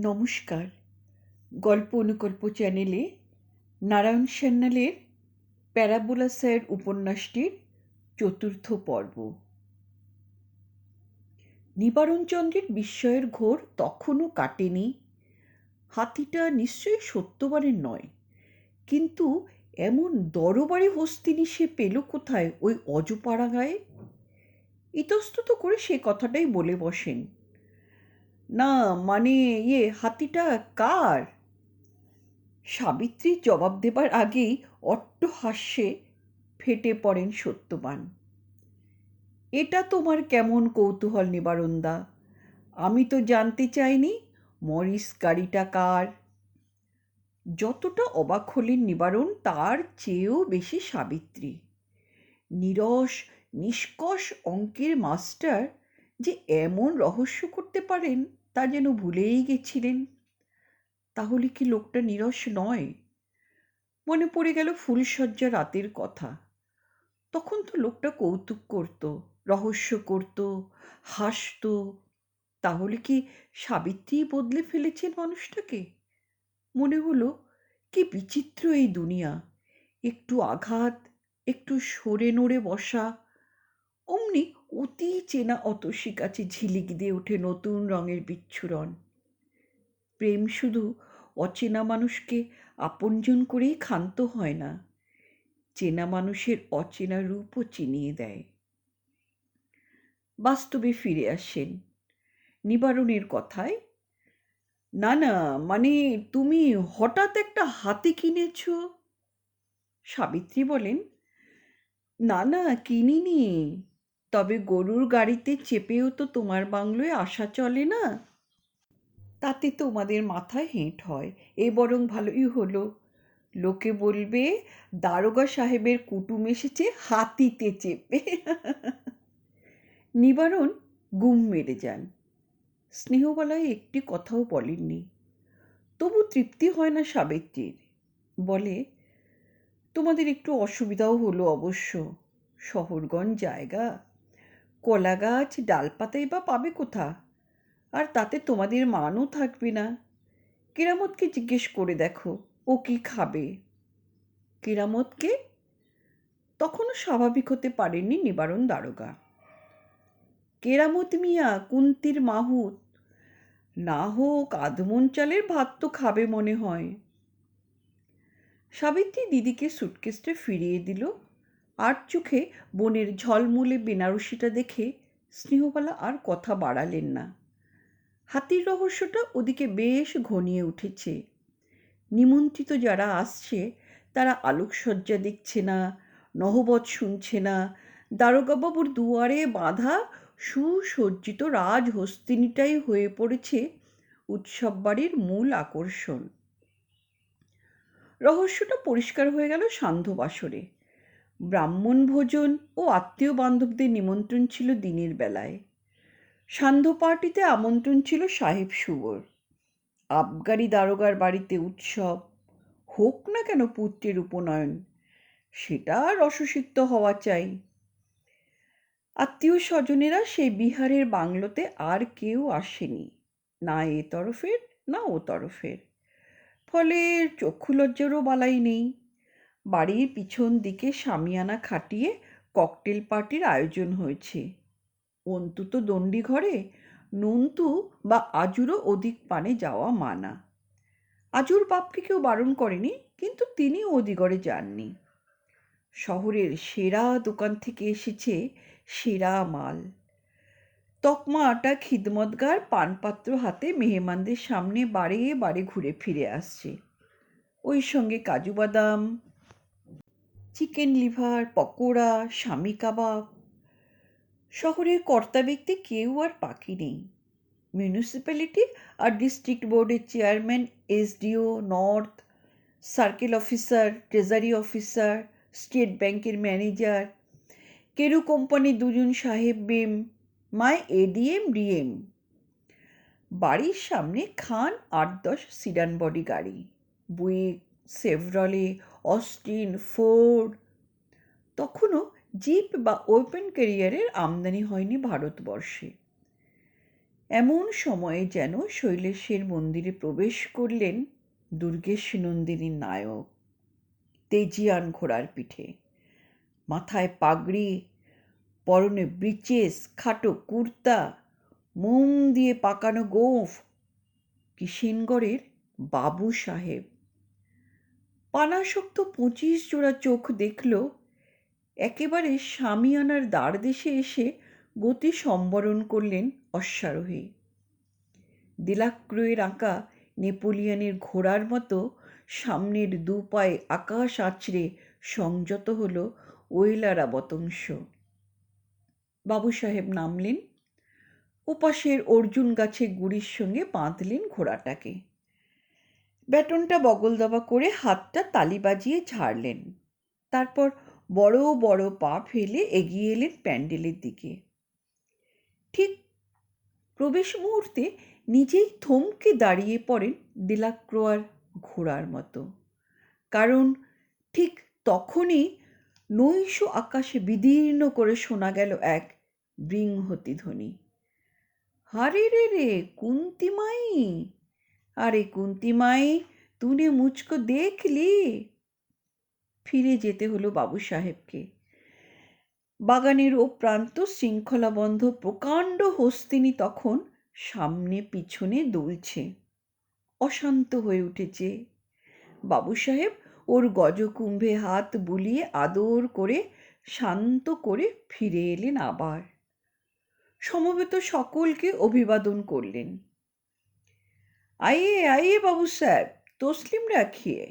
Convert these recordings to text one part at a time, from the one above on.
নমস্কার। গল্প অনুকল্প চ্যানেলে নারায়ণ সান্যালের প্যারাবোলাসায়ের উপন্যাসটির চতুর্থ পর্ব। নিবারণচন্দ্রের বিস্ময়ের ঘোর তখনও কাটেনি। হাতিটা নিশ্চয়ই সত্যবানের নয়, কিন্তু এমন দরবারি হস্তিনী সে পেল কোথায় ওই অজপাড়াগাঁয়ে? ইতস্তত করে সে কথাটাই বলে বসেন। না মানে হাতিটা কার? সাবিত্রীর জবাব দেবার আগেই অট্টহাস্যে ফেটে পড়েন সত্যবান। এটা তোমার কেমন কৌতূহল নিবারণদা? আমি তো জানতে চাইনি মরিস গাড়িটা কার। যতটা অবাক হলেন নিবারণ, তার চেয়েও বেশি সাবিত্রী। নীরস নিষ্কষ অঙ্কের মাস্টার যে এমন রহস্য করতে পারেন তা যেন ভুলেই গেছিলেন। তাহলে কি লোকটা নীরস নয়? মনে পড়ে গেল ফুলশয্যা রাতের কথা। তখন তো লোকটা কৌতুক করত, রহস্য করত, হাসত। তাহলে কি সাবিত্রী বদলে ফেলেছেন মানুষটাকে? মনে হলো, কি বিচিত্র এই দুনিয়া! একটু আঘাত, একটু সরে নড়ে বসা, অমনি অতি চেনা অতসী কাছে ঝিলিক দিয়ে ওঠে নতুন রঙের বিচ্ছুরণ। প্রেম শুধু অচেনা মানুষকে আপনজন করেই ক্ষান্ত হয় না, চেনা মানুষের অচেনা রূপও চিনিয়ে দেয়। বাস্তবে ফিরে আসেন নিবারণের কথায়। না না, মানে তুমি হঠাৎ একটা হাতি কিনেছ? সাবিত্রী বলেন, না না কিনিনি, তবে গরুর গাড়িতে চেপেও তো তোমার বাংলোয় আসা চলে না। তাতে তোমাদের মাথায় হেঁট হয়, এ বরং ভালোই হলো। লোকে বলবে দারোগা সাহেবের কুটুম এসেছে হাতিতে চেপে। নিবারণ গুম মেরে যান। স্নেহবালায় একটি কথাও বলেননি। তবু তৃপ্তি হয় না সাবিত্রীর। বলে, তোমাদের একটু অসুবিধাও হলো অবশ্য। শহরগঞ্জ জায়গা, কলা গাছ ডালপাতাই বা পাবে কোথা? আর তাতে তোমাদের মানও থাকবে না। কেরামতকে জিজ্ঞেস করে দেখো, ও কি খাবে? কেরামতকে? তখনও স্বাভাবিক হতে পারেননি নিবারণ দারোগা। কেরামত মিয়া কুন্তির মাহুত, না হোক আধমন চালের ভাত তো খাবে মনে হয়। সাবিত্রী দিদিকে সুটকেসটা ফিরিয়ে দিল। আর চোখে বোনের ঝলমলে বেনারসিটা দেখে স্নেহবালা আর কথা বাড়ালেন না। হাতির রহস্যটা ওদিকে বেশ ঘনিয়ে উঠেছে। নিমন্ত্রিত যারা আসছে তারা আলোকসজ্জা দেখছে না, নহবত শুনছে না, দারোগাবাবুর দুয়ারে বাঁধা সুসজ্জিত রাজহস্তিনীটাই হয়ে পড়েছে উৎসব বাড়ির মূল আকর্ষণ। রহস্যটা পরিষ্কার হয়ে গেল সান্ধ্যবাসরে। ব্রাহ্মণ ভোজন ও আত্মীয় বান্ধবদের নিমন্ত্রণ ছিল দিনের বেলায়। সান্ধ্য পার্টিতে আমন্ত্রণ ছিল সাহেব শুভর। আবগারি দারোগার বাড়িতে উৎসব, হোক না কেন পুত্রের উপনয়ন, সেটা রসসিক্ত হওয়া চাই। আত্মীয় স্বজনেরা সেই বিহারের বাংলোতে আর কেউ আসেনি, না এ তরফের না ও তরফের। ফলে চক্ষু লজ্জারও বালাই নেই। বাড়ির পিছন দিকে শামিয়ানা খাটিয়ে ককটেল পার্টির আয়োজন হয়েছে। অন্তত দণ্ডি ঘরে নন্তু বা আজুরও অধিক পানে যাওয়া মানা। আজুর বাপকে কেউ বারণ করেনি, কিন্তু তিনি অধিগড়ে যাননি। শহরের সেরা দোকান থেকে এসেছে সেরা মাল। তকমা আটা খিদমতগার পানপাত্র হাতে মেহমানদের সামনে বারে বারে ঘুরে ফিরে আসছে। ওই সঙ্গে কাজু বাদাম, চিকেন লিভার, পকোড়া, শামি কাবাব। শহরের কর্তা ব্যক্তি কেউ আর বাকি নেই। মিউনিসিপ্যালিটি আর ডিস্ট্রিক্ট বোর্ডের chairman, SDO, north circle officer, treasury officer, state ব্যাংকের ম্যানেজার, কেরু কোম্পানির দুজন সাহেব বেম, মায় এডিএম ডিএম। বাড়ির সামনে খান ৮-১০ সিডান বডি গাড়ি, বুইক, সেভরলে, অস্টিন, ফোর্ড। তখনও জিপ বা ওপেন ক্যারিয়ারের আমদানি হয়নি ভারতবর্ষে। এমন সময়ে যেন শৈলেশের মন্দিরে প্রবেশ করলেন দুর্গেশ নন্দিনীর নায়ক, তেজিয়ান ঘোড়ার পিঠে, মাথায় পাগড়ি, পরনে ব্রিচেস, খাটো কুর্তা, মোম দিয়ে পাকানো গোঁফ, কিষেনগড়ের বাবু সাহেব। পানাসক্ত 25 জোড়া চোখ দেখল একেবারে শামিয়ানার দ্বারদেশে এসে গতি সম্বরণ করলেন অশ্বারোহী। দিলাক্রুয়ের আঁকা নেপোলিয়নের ঘোড়ার মতো সামনের দু পায়ে আকাশ আঁচড়ে সংযত হল ওয়েলারাবতংশ। বাবু সাহেব নামলেন, ওপাশের অর্জুন গাছে গুড়ির সঙ্গে বাঁধলেন ঘোড়াটাকে। ব্যাটনটা বগল দাবা করে হাতটা তালি বাজিয়ে ঝাড়লেন। তারপর বড় বড় পা ফেলে এগিয়ে এলেন প্যান্ডেলের দিকে। ঠিক প্রবেশ মুহূর্তে নিজেই থমকে দাঁড়িয়ে পড়েন দিলাক্রোয়ার ঘোড়ার মতো। কারণ ঠিক তখনই নৈশ আকাশে বিদীর্ণ করে শোনা গেল এক বৃংহতি ধ্বনি। হারে রে রে কুন্তি মাই, আরে কুন্তি মাই তুনে মুঝকো দেখলি। ফিরে যেতে হলো বাবু সাহেবকে। বাগানের ও প্রান্ত শৃঙ্খলাবদ্ধ প্রকাণ্ড হস্তিনী তখন সামনে পিছনে দুলছে, অশান্ত হয়ে উঠেছে। বাবু সাহেব ওর গজকুম্ভে হাত বুলিয়ে আদর করে শান্ত করে ফিরে এলেন আবার। সমবেত সকলকে অভিবাদন করলেন। আইয়ে আইয়ে বাবু সাহেব, তসলিম রাখিয়ে।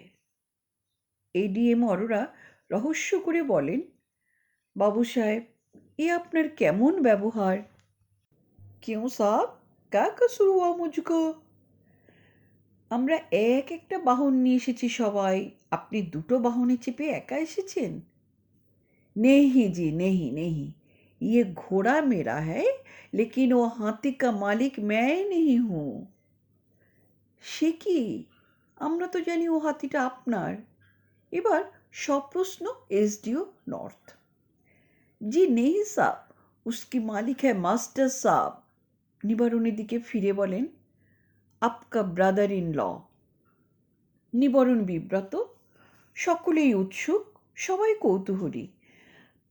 এডিএম অরোরা রহস্য করে বলেন, বাবু সাহেব এ আপনার কেমন ব্যবহার? কেউ সাহেব কা কসুর হুয়া মুঝকো? আমরা এক একটা বাহন নিয়ে এসেছি সবাই, আপনি দুটো বাহনে চেপে একা এসেছেন? নেহি জি নেহি নেহি, ये घोड़ा मेरा है लेकिन वो हाथी का मालिक मैं नहीं हूँ। সে কি, আমরা তো জানি ও হাতিটা আপনার। এবার সব প্রশ্ন এসডিও নর্থ। জি নেহি সাব, উসকি মালিক হ্যায় মাস্টার সাব। নিবারণের দিকে ফিরে বলেন, আপকা ব্রাদার ইন ল। নিবারণ বিব্রত, সকলেই উৎসুক, সবাই কৌতূহলী।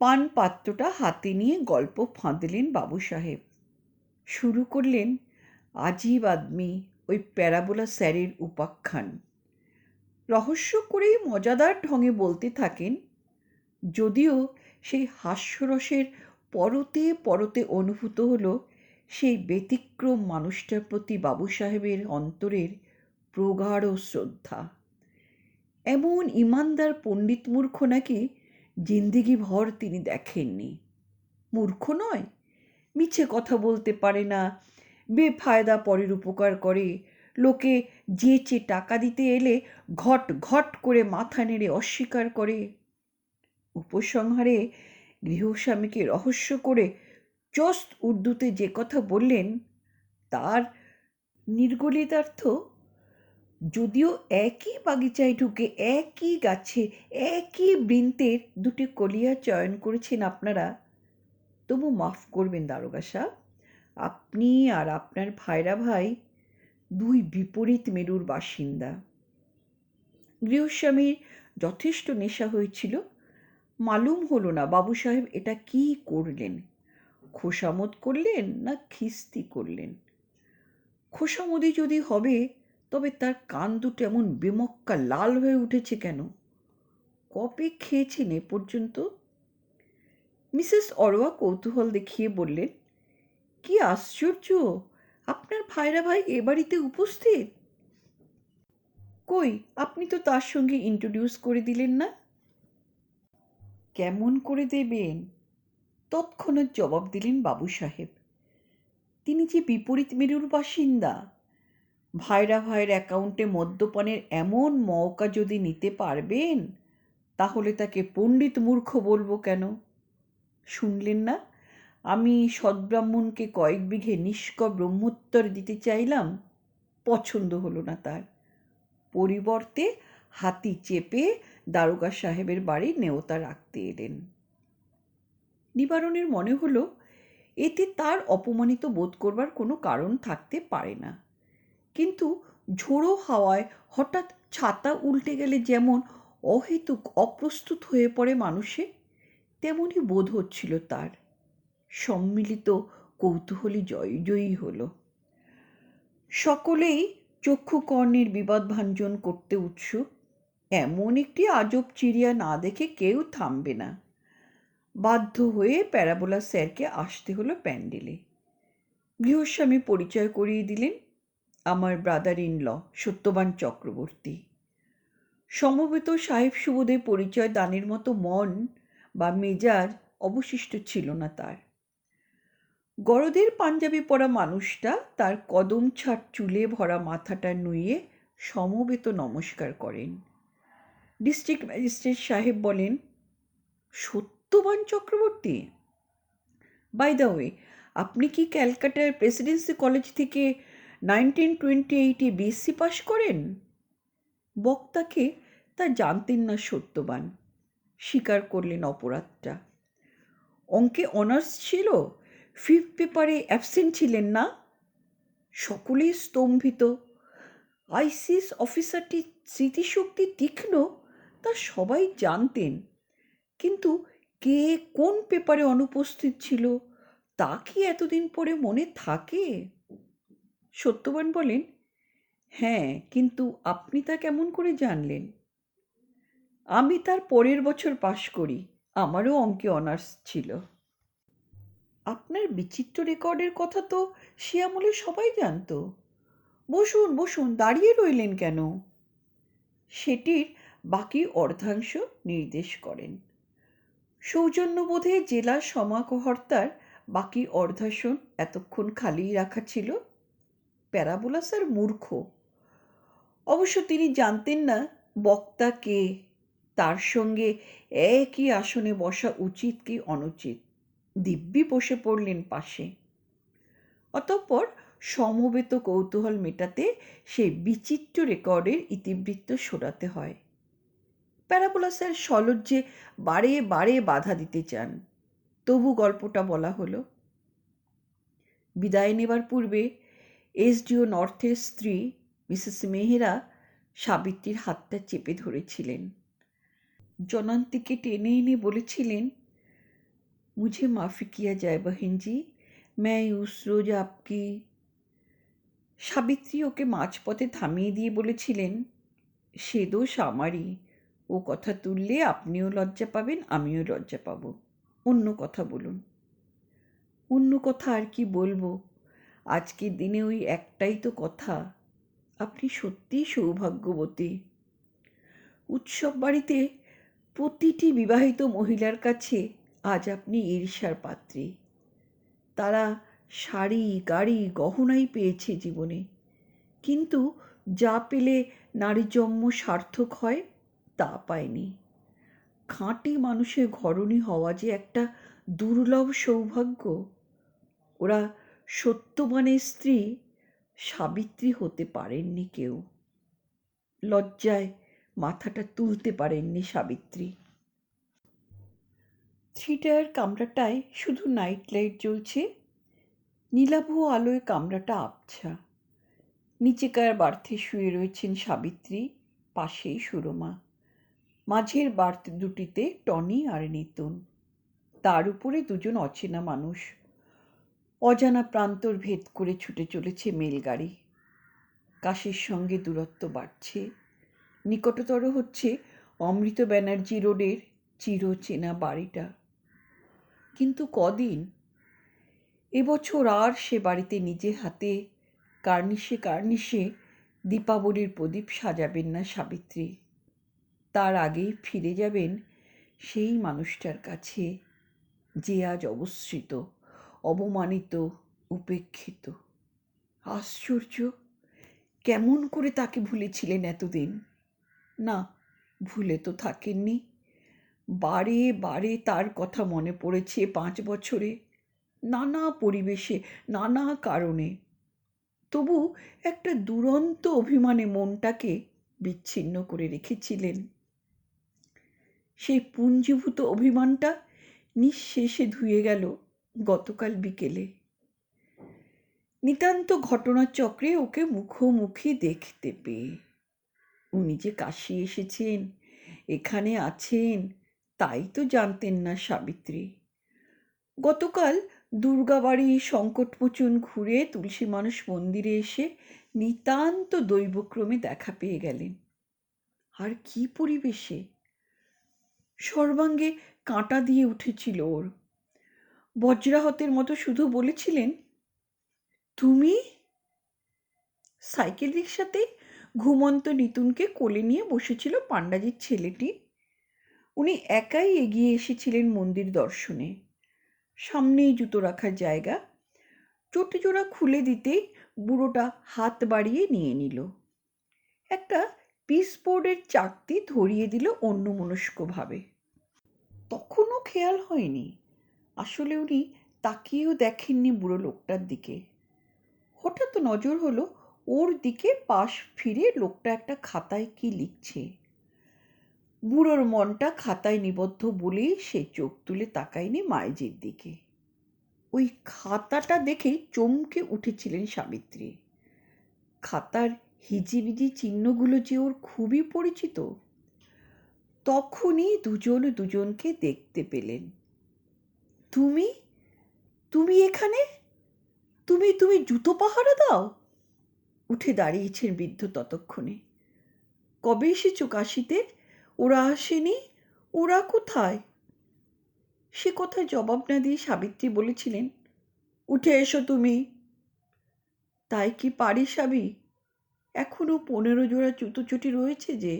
পান পাত্রটা হাতে নিয়ে গল্প ফাঁদলেন বাবু সাহেব। শুরু করলেন আজিব আদমি ওই প্যারাবোলা স্যারের উপাখ্যান। রহস্য করেই মজাদার ঢঙে বলতে থাকেন, যদিও সেই হাস্যরসের পরতে পরতে অনুভূত হলো সেই ব্যতিক্রম মানুষটার প্রতি বাবু সাহেবের অন্তরের প্রগাঢ় শ্রদ্ধা। এমন ইমানদার পণ্ডিত মূর্খ নাকি জিন্দেগি ভর তিনি দেখেননি। মূর্খ নয়, মিছে কথা বলতে পারে না, বেফায়দা পরের উপকার করে, লোকে যেচে টাকা দিতে এলে ঘট ঘট করে মাথা নেড়ে অস্বীকার করে। উপসংহারে গৃহস্বামীকে রহস্য করে চোস্ত উর্দুতে যে কথা বললেন তার নির্গলিতার্থ, যদিও একই বাগিচায় ঢুকে একই গাছে একই বৃন্তের দুটি কলিয়া চয়ন করেছেন আপনারা, তবু মাফ করবেন দারোগা সাহেব, আপনি আর আপনার ভাইরা ভাই দুই বিপরীত মেরুর বাসিন্দা। গৃহস্বামীর যথেষ্ট নেশা হয়েছিল, মালুম হলো না বাবু সাহেব এটা কি করলেন, খোসামত করলেন না খিস্তি করলেন। খোসামদি যদি হবে তবে তার কান দুটো এমন বেমক্কা লাল হয়ে উঠেছে কেন? কবে খেয়েছেন এ পর্যন্ত? মিসেস অরোয়া কৌতূহল দেখিয়ে বললেন, কি আশ্চর্য, আপনার ভাইরা ভাই এ বাড়িতে উপস্থিত? কই, আপনি তো তার সঙ্গে ইন্ট্রোডিউস করে দিলেন না। কেমন করে দেবেন? তৎক্ষণাৎ জবাব দিলেন বাবু সাহেব, তিনি যে বিপরীত মেরুর বাসিন্দা। ভাইরা ভাইয়ের অ্যাকাউন্টে মদ্যপানের এমন মওকা যদি নিতে পারবেন তাহলে তাকে পণ্ডিত মূর্খ বলবো কেন? শুনলেন না, আমি সদ্ব্রাহ্মণকে কয়েক বিঘে নিষ্ক ব্রহ্মোত্তর দিতে চাইলাম, পছন্দ হলো না তার। পরিবর্তে হাতি চেপে দারোগা সাহেবের বাড়ি নেওতা রাখতে এলেন। নিবারণের মনে হলো এতে তার অপমানিত বোধ করবার কোনো কারণ থাকতে পারে না। কিন্তু ঝোড়ো হাওয়ায় হঠাৎ ছাতা উল্টে গেলে যেমন অহেতুক অপ্রস্তুত হয়ে পড়ে মানুষে, তেমনই বোধ হচ্ছিল তার। সম্মিলিত কৌতূহলী জয়ী হলো। সকলেই চক্ষুকর্ণের বিবাদভাঞ্জন করতে উৎসুক। এমন একটি আজব চিড়িয়া না দেখে কেউ থামবে না। বাধ্য হয়ে প্যারাবোলা স্যারকে আসতে হলো প্যান্ডেলে। গৃহস্বামী পরিচয় করিয়ে দিলেন, আমার ব্রাদার ইন ল সত্যবান চক্রবর্তী। সমবেত সাহেব সুবোধে পরিচয় দানের মতো মন বা মেজাজ অবশিষ্ট ছিল না তার। গরদের পাঞ্জাবি পরা মানুষটা তার কদম ছাট চুলে ভরা মাথাটা নুইয়ে সমবেত নমস্কার করেন। ডিস্ট্রিক্ট ম্যাজিস্ট্রেট সাহেব বলেন, সত্যবান চক্রবর্তী? বাই দ্য ওয়ে, আপনি কি ক্যালকাটার প্রেসিডেন্সি কলেজ থেকে 1928 বিএসসি পাশ করেন? বক্তাকে তা জানতেন না সত্যবান, স্বীকার করলেন অপরাধটা। অঙ্কে অনার্স ছিল, ফিফথ পেপারে অ্যাবসেন্ট ছিলেন না? সকলেই স্তম্ভিত। আইসিএস অফিসারটি স্মৃতিশক্তি তীক্ষ্ণ তা সবাই জানতেন, কিন্তু কে কোন পেপারে অনুপস্থিত ছিল তা কি এতদিন পরে মনে থাকে? সত্যবান বলেন, হ্যাঁ, কিন্তু আপনি তা কেমন করে জানলেন? আমি তার পরের বছর পাশ করি, আমারও অঙ্কে অনার্স ছিল। আপনার বিচিত্র রেকর্ডের কথা তো সে আমলে সবাই জানত। বসুন বসুন, দাঁড়িয়ে রইলেন কেন? সেটির বাকি অর্ধাংশ নির্দেশ করেন। সৌজন্যবোধে জেলা সমাহর্তার বাকি অর্ধাসন এতক্ষণ খালি রাখা ছিল। প্যারাবোলা স্যার মূর্খ। অবশ্য তিনি জানতেন না বক্তা কে, তার সঙ্গে একই আসনে বসা উচিত কি অনুচিত। দিব্যি বসে পড়লেন পাশে। অতঃপর সমবেত কৌতূহল মেটাতে সেই বিচিত্র রেকর্ডের ইতিবৃত্ত শোনাতে হয়। প্যারাবোলা স্যার সলজ্জে বারে বারে বাধা দিতে চান, তবু গল্পটা বলা হলো। বিদায় নেবার পূর্বে এসডিও নর্থের স্ত্রী মিসেস মেহরা সাবিত্রীর হাতটা চেপে ধরেছিলেন। জনান্তিকে টেনে এনে বলেছিলেন, মুঝে মাফি কিয়া যায় বহিনজি, मैं उस रोज आपकी। সাবিত্রী ওকে মাঝপথে থামিয়ে দিয়ে বলেছিলেন, সে দোষ আমারই, ও কথা তুললে আপনিও লজ্জা পাবেন, আমিও লজ্জা পাব। অন্য কথা বলুন। অন্য কথা আর কি বলবো, আজকের দিনে ওই একটাই তো কথা, আপনি সত্যিই সৌভাগ্যবতী। উৎসব বাড়িতে প্রতিটি বিবাহিত মহিলার কাছে আজ আপনি ঈর্ষার পাত্রী। তারা শাড়ি গাড়ি গহনাই পেয়েছে জীবনে, কিন্তু যা পেলে নারী জন্ম সার্থক হয় তা পায়নি। খাঁটি মানুষের ঘরণী হওয়া যে একটা দুর্লভ সৌভাগ্য। ওরা সত্যবানের স্ত্রী সাবিত্রী হতে পারেননি কেউ। লজ্জায় মাথাটা তুলতে পারেননি সাবিত্রী। থিয়েটার কামরাটায় শুধু নাইট লাইট জ্বলছে, নীলাভ আলোয় কামরাটা আবছা। নিচেকার বার্থে শুয়ে রয়েছেন সাবিত্রী, পাশেই সুরমা। মাঝের বার্থ দুটিতে টনি আর নিতুন, তার উপরে দুজন অচেনা মানুষ। অজানা প্রান্তর ভেদ করে ছুটে চলেছে মেলগাড়ি। কাশির সঙ্গে দূরত্ব বাড়ছে, নিকটতর হচ্ছে অমৃত ব্যানার্জি রোডের চিরচেনা বাড়িটা। কিন্তু কদিন? এবছর আর সে বাড়িতে নিজে হাতে কার্নিশে কার্নিশে দীপাবলির প্রদীপ সাজাবেন না সাবিত্রী। তার আগেই ফিরে যাবেন সেই মানুষটার কাছে, যে আজ অবস্থিত, অবমানিত, উপেক্ষিত। আশ্চর্য, কেমন করে তাকে ভুলেছিলেন এতদিন? না, ভুলে তো থাকেননি। বারে বারে তার কথা মনে পড়েছে 5 বছরে, নানা পরিবেশে, নানা কারণে। তবু একটা দুরন্ত অভিমানে মনটাকে বিচ্ছিন্ন করে রেখেছিলেন। সেই পুঞ্জীভূত অভিমানটা নিঃশেষে ধুয়ে গেল গতকাল বিকেলে। নিতান্ত ঘটনাচক্রে ওকে মুখোমুখি দেখতে পেয়ে। উনি যে কাশী এসেছেন, এখানে আছেন, তাই তো জানতেন না সাবিত্রী। গতকাল দুর্গাবাড়ি সংকটমোচন ঘুরে তুলসী মানুষ মন্দিরে এসে নিতান্ত দৈবক্রমে দেখা পেয়ে গেলেন। আর কি পরিবেশে! সর্বাঙ্গে কাঁটা দিয়ে উঠেছিল ওর। বজ্রাহতের মতো শুধু বলেছিলেন, তুমি? সাইকেল রিক্সাতে ঘুমন্ত নিতুনকে কোলে নিয়ে বসেছিল পাণ্ডাজির ছেলেটি। উনি একাই এগিয়ে এসেছিলেন মন্দির দর্শনে। সামনেই জুতো রাখার জায়গা। চটি জোড়া খুলে দিতেই বুড়োটা হাত বাড়িয়ে নিয়ে নিল। একটা পিসবোর্ডের চাকতি ধরিয়ে দিল অন্যমনস্কভাবে। তখনও খেয়াল হয়নি, আসলে উনি তাকিয়েও দেখেননি বুড়ো লোকটার দিকে। হঠাৎ নজর হলো ওর দিকে পাশ ফিরে লোকটা একটা খাতায় কি লিখছে। বুড়োর মনটা খাতায় নিবদ্ধ বলেই সে চোখ তুলে তাকায়নি মায়েজির দিকে। ওই খাতাটা দেখেই চমকে উঠেছিলেন সাবিত্রী। খাতার হিজিবিজি চিহ্নগুলো যে ওর খুবই পরিচিত। তখনই দুজন দুজনকে দেখতে পেলেন। তুমি তুমি এখানে? তুমি তুমি জুতো পাহারা দাও? উঠে দাঁড়িয়েছেন বৃদ্ধ ততক্ষণে। কবে এসেছো কাশীতে? ওরা আসেনি? ওরা কোথায়? সে কথায় জবাব না দিয়ে সাবিত্রী বলেছিলেন, উঠে এসো তুমি। তাই কি পারি সাবি? এখনো 15 জোড়া জুতোচটি রয়েছে যে।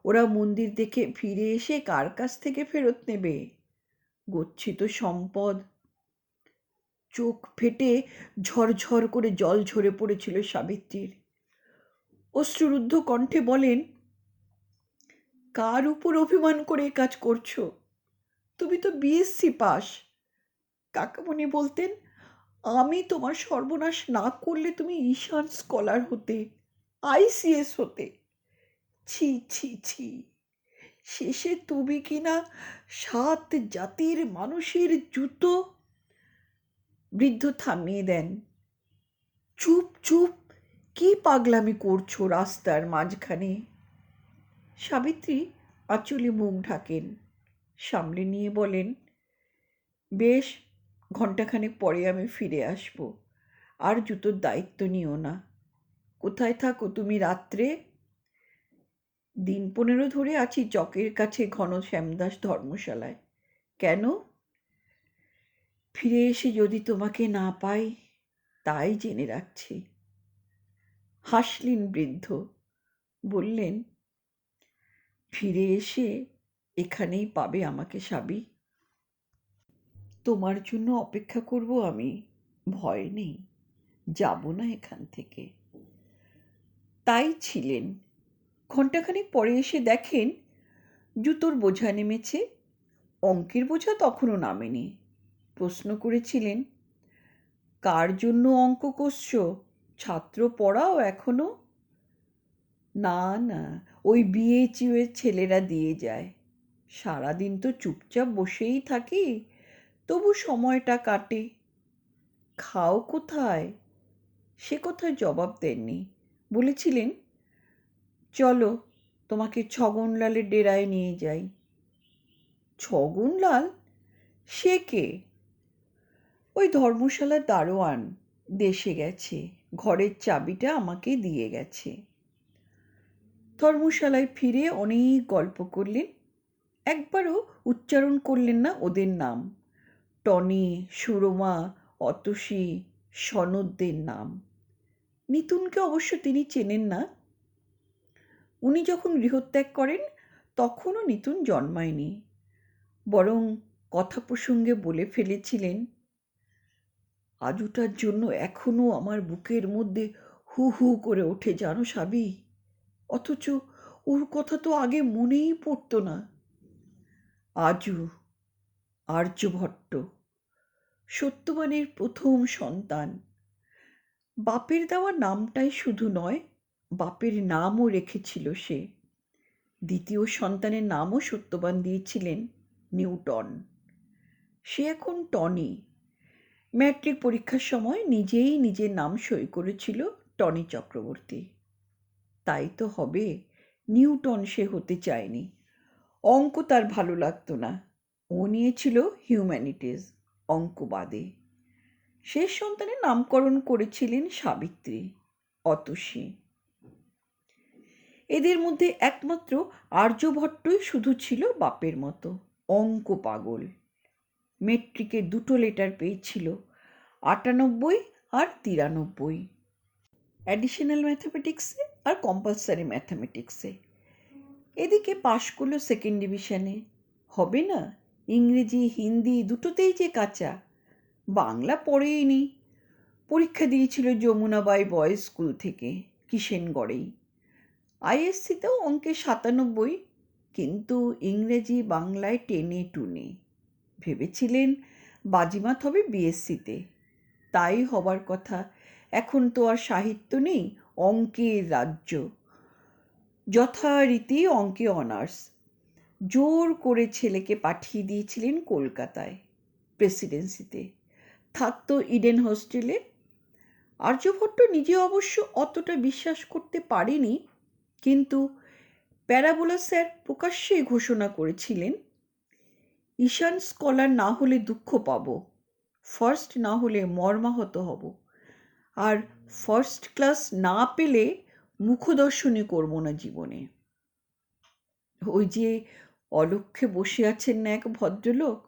ওরা মন্দির দেখে ফিরে এসে কার কাছ থেকে ফেরত নেবে? গচ্ছিত সম্পদ। চোখ ফেটে ঝরঝর করে জল ঝরে পড়েছিল সাবিত্রীর। অশ্রুরুদ্ধ কণ্ঠে বলেন, কার উপর অভিমান করে এ কাজ করছো? তুমি তো বিএসসি পাস। কাকামণি বলতেন, আমি তোমার সর্বনাশ না করলে তুমি ঈশান স্কলার হতে, আইসিএস হতে। ছি ছি ছি! শেষে তুমি কিনা 7 জাতির মানুষের জুতো। বৃদ্ধ থামিয়ে দেন। চুপ চুপ! কি পাগলামি করছো রাস্তার মাঝখানে? সাবিত্রী আঁচলে মুখ ঢাকেন, সামলে নিয়ে বলেন, বেশ, ঘণ্টাখানেক পরে আমি ফিরে আসব। আর জুতোর দায়িত্ব নিও না। কোথায় থাকো তুমি রাত্রে? দিন 15 ধরে আছি চকের কাছে ঘন শ্যামদাস ধর্মশালায়। কেন? ফিরে এসে যদি তোমাকে না পাই, তাই জেনে রাখছি। হাসলেন বৃদ্ধ, বললেন, ফিরে এসে এখানেই পাবে আমাকে সাবি। তোমার জন্য অপেক্ষা করব আমি, ভয় নেই, যাব না এখান থেকে। তাই ছিলেন। ঘণ্টাখানেক পরে এসে দেখেন জুতোর বোঝা নেমেছে। অঙ্কের বোঝা তখনও নামেনি। প্রশ্ন করেছিলেন, কার জন্য অঙ্ক কষছো? ছাত্র পড়াও এখনো? না না, ওই বিএইচইউয়ের ছেলেরা দিয়ে যায়। সারাদিন তো চুপচাপ বসেই থাকি, তবু সময়টা কাটে। খাও কোথায়? সে কথায় জবাব দেননি। বলেছিলেন, চলো তোমাকে ছগনলালের ডেরায় নিয়ে যাই। ছগনলাল? সে কে? ওই ধর্মশালার দারোয়ান, দেশে গেছে, ঘরের চাবিটা আমাকে দিয়ে গেছে। ধর্মশালায় ফিরে অনেক গল্প করলেন। একবারও উচ্চারণ করলেন না ওদের নাম, টনি, সুরমা, অতসী, সনদদের নাম। নিতুনকে অবশ্য তিনি চেনেন না। উনি যখন গৃহত্যাগ করেন তখনও নিতুন জন্মায়নি। বরং কথা প্রসঙ্গে বলে ফেলেছিলেন, আজুটার জন্য এখনো আমার বুকের মধ্যে হু হু করে ওঠে জানো সাবি। অথচ ওর কথা তো আগে মনেই পড়তো না। আজু, আর্যভট্ট, সত্যবানের প্রথম সন্তান। বাপের দেওয়া নামটাই শুধু নয়, বাপের নামও রেখেছিল সে। দ্বিতীয় সন্তানের নামও সত্যবান দিয়েছিলেন নিউটন। সে এখন টনি, ম্যাট্রিক পরীক্ষার সময় নিজেই নিজের নাম সই করেছিল টনি চক্রবর্তী। তাই তো হবে, নিউটন সে হতে চায়নি। অঙ্ক তার ভালো লাগতো না। ও নিয়েছিল হিউম্যানিটিজ, অঙ্ক বাদে। শেষ সন্তানের নামকরণ করেছিলেন সাবিত্রী, অতসী। এদের মধ্যে একমাত্র আর্যভট্টই শুধু ছিল বাপের মতো অঙ্ক পাগল। মেট্রিকে 2টো লেটার পেয়েছিল, 98 আর 93। অ্যাডিশনাল ম্যাথামেটিক্সে আর কম্পালসারি ম্যাথামেটিক্সে। এদিকে পাশ করলো সেকেন্ড ডিভিশনে। হবে না, ইংরেজি হিন্দি দুটোতেই যে কাঁচা। বাংলা পড়েইনি। পরীক্ষা দিয়েছিল যমুনাবাই বয়েজ স্কুল থেকে, কিষেনগড়েই। আইএসসিতেও অঙ্কে 97, কিন্তু ইংরেজি বাংলায় 10-2। ভেবেছিলেন বাজিমাত হবে বিএসসিতে। তাই হবার কথা। এখন তো আর সাহিত্য নেই, অঙ্কের রাজ্য। যথারীতি অঙ্কে অনার্স। জোর করে ছেলেকে পাঠিয়ে দিয়েছিলেন কলকাতায়, প্রেসিডেন্সিতে। থাকতো ইডেন হোস্টেলে। আর্যভট্ট নিজে অবশ্য অতটা বিশ্বাস করতে পারেনি, কিন্তু প্যারাবোলা স্যার প্রকাশ্যেই ঘোষণা করেছিলেন, ঈশান স্কলার না হলে দুঃখ পাব, ফার্স্ট না হলে মর্মাহত হব, আর ফার্স্ট ক্লাস না পেলে মুখদর্শনই করব না জীবনে। ওই যে অলক্ষ্যে বসে আছেন না এক ভদ্রলোক,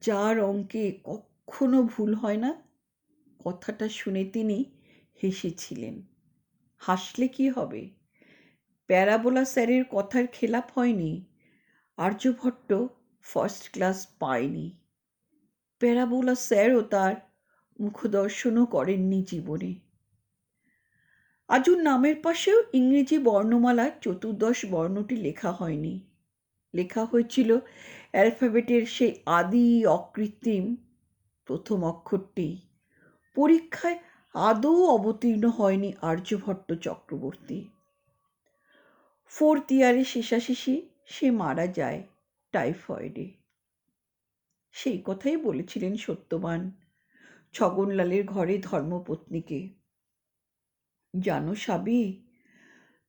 যার অঙ্কে কখনো ভুল হয় না, কথাটা শুনে তিনি হেসেছিলেন। হাসলে কি হবে? প্যারাবোলা স্যারের কথার খেলাপ হয়নি। আর্যভট্ট ফার্স্ট ক্লাস পায়নি। প্যারাবোলা স্যারও তার মুখদর্শনও করেননি জীবনে। আজুর নামের পাশেও ইংরেজি বর্ণমালার 14 বর্ণটি লেখা হয়নি। লেখা হয়েছিল অ্যালফাবেটের সেই আদি অকৃত্রিম প্রথম অক্ষরটি। পরীক্ষায় আদৌ অবতীর্ণ হয়নি আর্যভট্ট চক্রবর্তী। 4th ইয়ারে শেষাশেষি সে মারা যায় টাইফয়েডে। সেই কথাই বলেছিলেন সত্যবান ছগনলালের ঘরে ধর্মপত্নীকে। জানো সাবি,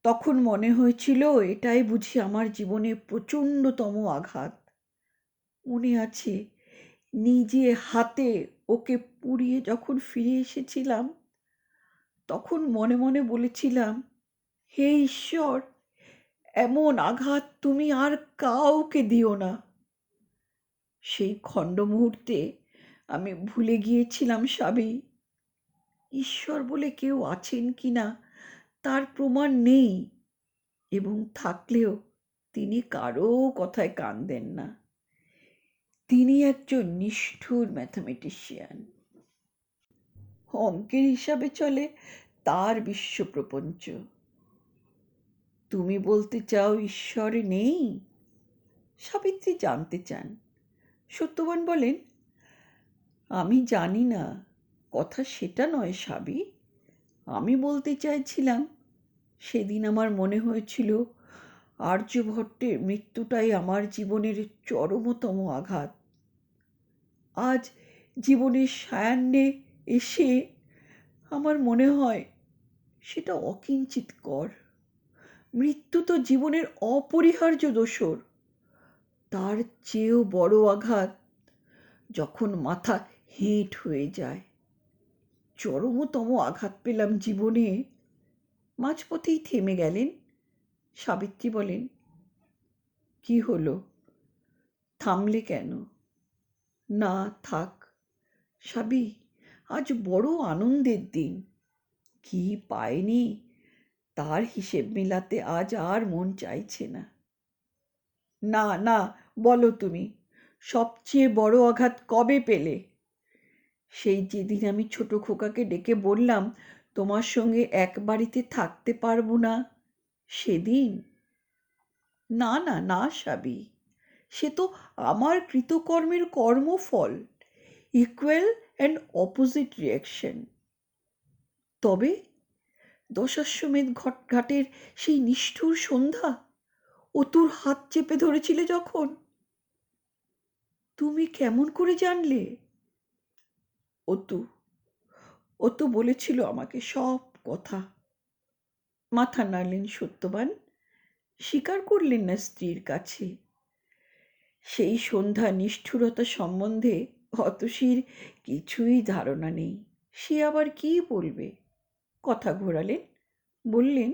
তখন মনে হয়েছিল এটাই বুঝি আমার জীবনে প্রচণ্ডতম আঘাত। মনে আছে, নিজে হাতে ওকে পুড়িয়ে যখন ফিরে এসেছিলাম, তখন মনে মনে বলেছিলাম, হে ঈশ্বর, এমন আঘাত তুমি আর কাউকে দিও না। সেই খণ্ড মুহূর্তে আমি ভুলে গিয়েছিলাম সাবি, ঈশ্বর বলে কেউ আছেন কিনা তার প্রমাণ নেই, এবং থাকলেও তিনি কারো কথায় কান দেন না। তিনি একজন নিষ্ঠুর ম্যাথামেটিশিয়ান। অঙ্কের হিসাবে চলে তার বিশ্বপ্রপঞ্চ। তুমি বলতে চাও ঈশ্বর নেই? সাবিত্রী জানতে চান। সত্যবান বলেন, আমি জানি না, কথা সেটা নয় সাবি। আমি বলতে চাইছিলাম, সেদিন আমার মনে হয়েছিল আর্যভট্টের মৃত্যুটাই আমার জীবনের চরমতম আঘাত। আজ জীবনের সায়াহ্নে এসে আমার মনে হয় সেটা অকিঞ্চিৎকর। মৃত্যু তো জীবনের অপরিহার্য দোসর। তার চেয়েও বড় আঘাত যখন মাথা হেঁট হয়ে যায়। চরমতম আঘাত পেলাম জীবনে। মাঝপথেই থেমে গেলেন। সাবিত্রী বলেন, কি হলো? থামলে কেন? না থাক সাবি, আজ বড় আনন্দের দিন। কি পায়নি তার হিসেব মেলাতে আজ আর মন চাইছে না। না না, বলো তুমি, সবচেয়ে বড় আঘাত কবে পেলে? সেই যেদিন আমি ছোট খোকাকে ডেকে বললাম তোমার সঙ্গে এক বাড়িতে থাকতে পারবো না, সেদিন? না না না সাবি, সে তো আমার কৃতকর্মের কর্মফল, ইকুয়াল অ্যান্ড অপোজিট রিয়াকশন। তবে দশাশ্বমেধ ঘাটের সেই নিষ্ঠুর সন্ধ্যা, অতুর হাত চেপে ধরেছিলে যখন, তুমি কেমন করে জানলে? অতু অতু বলেছিল আমাকে সব কথা। মাথা নাড়লেন সত্যবান, স্বীকার করলেন না স্ত্রীর কাছে। সেই সন্ধ্যা নিষ্ঠুরতা সম্বন্ধে অতসীর কিছুই ধারণা নেই। সে আবার কি বলবে? কথা ঘোরালেন, বললেন,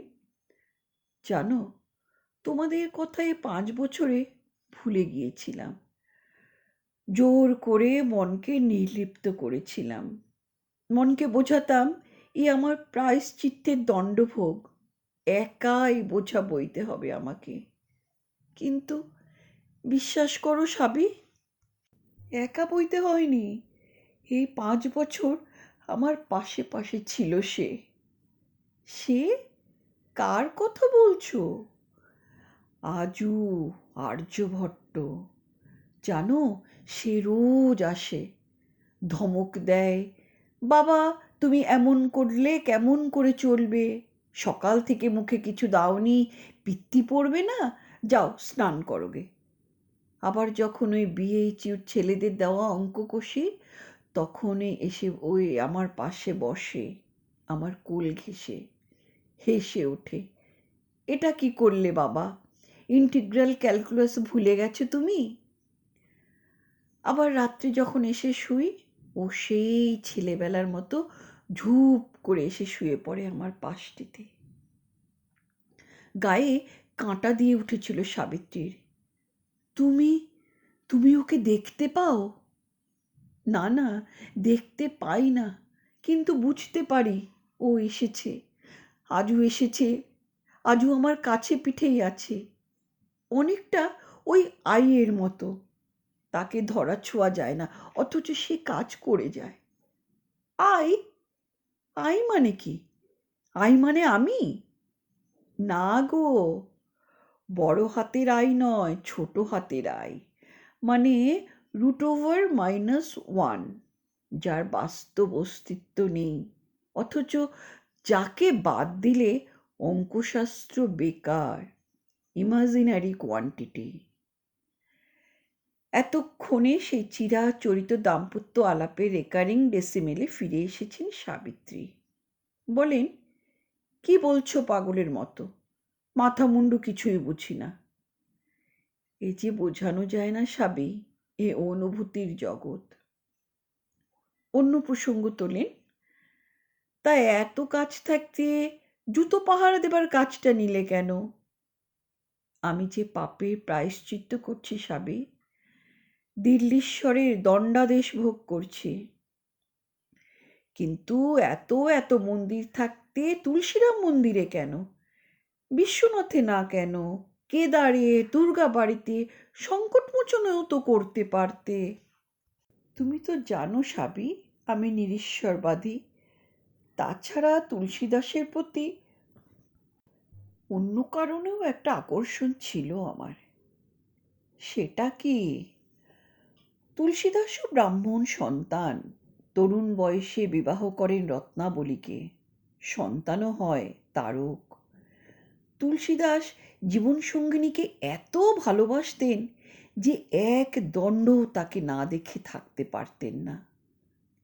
জানো, তোমাদের কথায় 5 বছরে ভুলে গিয়েছিলাম। জোর করে মনকে নির্লিপ্ত করেছিলাম। মনকে বোঝাতাম এ আমার প্রায়শ্চিত্তের দণ্ডভোগ, একাই বোঝা বইতে হবে আমাকে। কিন্তু বিশ্বাস করো সাবি, একা বইতে হয়নি। এই 5 বছর আমার পাশে পাশে ছিল সে। সে কার কথা বলছো? আজু, আর্যভট্ট। জানো, সে রোজ আসে, ধমক দেয়, বাবা তুমি এমন করলে কেমন করে চলবে? সকাল থেকে মুখে কিছু দাওনি, পিত্তি পড়বে না, যাও স্নান করোগে। আবার যখন ওই বিএইচইউর ছেলেদের দেওয়া অঙ্ক কষি, তখনই এসে ওই আমার পাশে বসে, আমার কোল ঘেঁষে হেসে ওঠে, এটা কি করলে বাবা? ইন্টিগ্রাল ক্যালকুলাস ভুলে গেছো তুমি? আবার রাত্রে যখন এসে শুই, ও সেই ছেলেবেলার মতো ঝুপ করে এসে শুয়ে পড়ে আমার পাশটিতে। গায়ে কাঁটা দিয়ে উঠেছিল সাবিত্রীর। তুমি তুমি ওকে দেখতে পাও? না না, দেখতে পাই না, কিন্তু বুঝতে পারি ও এসেছে। আজু এসেছে, আজু আমার কাছে পিঠেই আছে, অনেকটা ওই আইয়ের মতো। তাকে ধরা ছোঁয়া যায় না, অথচ সে কাজ করে যায়। আই? আই মানে কি? আই মানে আমি? না গো, বড় হাতের আই নয়, ছোট হাতের আই, মানে √-1, যার বাস্তব অস্তিত্ব নেই, অথচ যাকে বাদ দিলে অঙ্কশাস্ত্র বেকার, ইমাজিনারি কোয়ান্টিটি। এতক্ষণে সেই চিরাচরিত দাম্পত্য আলাপের রেকারিং ডেসিমেলে ফিরে এসেছেন সাবিত্রী। বলেন, কি বলছো পাগলের মতো? মাথা মুন্ডু কিছুই বুঝি না। এ যে বোঝানো যায় না সাবি, এ অনুভূতির জগৎ। অন্য প্রসঙ্গ তোলেন, তা এত কাজ থাকতে জুতো পাহারা দেবার কাজটা নিলে কেন? আমি যে পাপের প্রায়শ্চিত্ত করছি সাবি, দিল্লীশ্বরের দণ্ডাদেশ ভোগ করছি। কিন্তু এত এত মন্দির থাকতে তুলসীরাম মন্দিরে কেন? বিশ্বনাথে না কেন? কেদারে, দুর্গাবাড়িতে সংকটমোচনেও তো করতে পারতে। তুমি তো জানো সাবি, আমি নিরীশ্বরবাদী। তাছাড়া তুলসীদাসের প্রতি অন্য কারণেও একটা আকর্ষণ ছিল আমার। সেটা কি? তুলসীদাসও ব্রাহ্মণ সন্তান, তরুণ বয়সে বিবাহ করেন রত্নাবলীকে, সন্তানও হয় তারক। তুলসীদাস জীবনসঙ্গিনীকে এত ভালোবাসতেন যে এক দণ্ডও তাকে না দেখে থাকতে পারতেন না।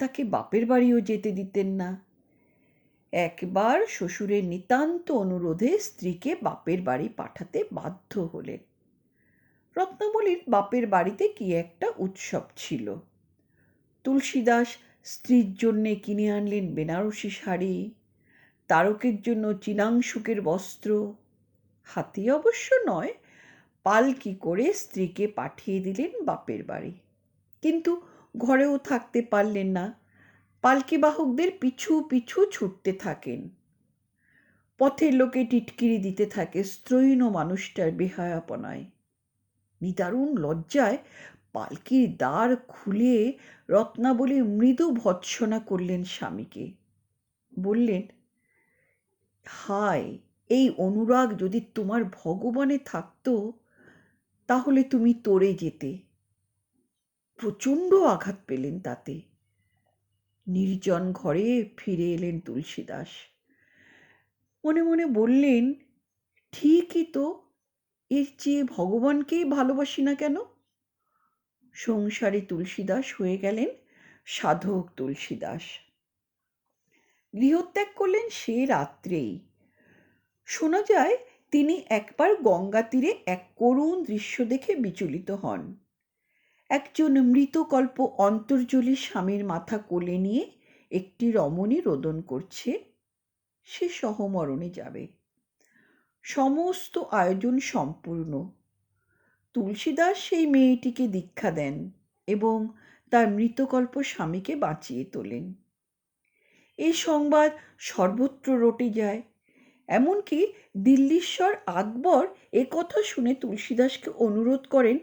তাকে বাপের বাড়িও যেতে দিতেন না। একবার শ্বশুরের নিতান্ত অনুরোধে স্ত্রীকে বাপের বাড়ি পাঠাতে বাধ্য হলেন। রত্নাবলীর বাপের বাড়িতে কি একটা উৎসব ছিল। তুলসীদাস স্ত্রীর জন্যে কিনে আনলেন বেনারসি শাড়ি, তারকের জন্য চিনাংশুকের বস্ত্র। হাতে অবশ্য নয়, পালকি করে স্ত্রীকে পাঠিয়ে দিলেন বাপের বাড়ি। কিন্তু ঘরেও থাকতে পারলেন না, পালকি বাহকদের পিছু পিছু ছুটতে থাকেন। পথের লোকে টিটকিরি দিতে থাকে স্ত্রৈণ মানুষটার বেহায়াপনায়। নিদারুণ লজ্জায় পালকির দ্বার খুলে রত্নাবলী মৃদু ভৎসনা করলেন স্বামীকে। বললেন, হায়, এই অনুরাগ যদি তোমার ভগবানে থাকতো, তাহলে তুমি তরে যেতে। প্রচণ্ড আঘাত পেলেন তাতে। নির্জন ঘরে ফিরে এলেন তুলসীদাস। মনে মনে বললেন, ঠিকই তো, এর চেয়ে ভগবানকেই ভালোবাসি না কেন? সংসারে তুলসীদাস হয়ে গেলেন সাধক তুলসীদাস। গৃহত্যাগ করলেন সে রাত্রেই। শোনা যায় তিনি একবার গঙ্গা তীরে এক করুণ দৃশ্য দেখে বিচলিত হন। একজন মৃতকল্প অন্তর্জলী স্বামীর মাথা কোলে নিয়ে একটি রমণী রোদন করছে, সে সহমরণে যাবে। সমস্ত আয়োজন সম্পূর্ণ। তুলসীদাস সেই মেয়েটিকে দীক্ষা দেন এবং তার মৃতকল্প স্বামীকে বাঁচিয়ে তোলেন। এই সংবাদ সর্বত্র রটে যায়, এমনকি দিল্লীশ্বর আকবর একথা শুনে তুলসীদাসকে অনুরোধ করেন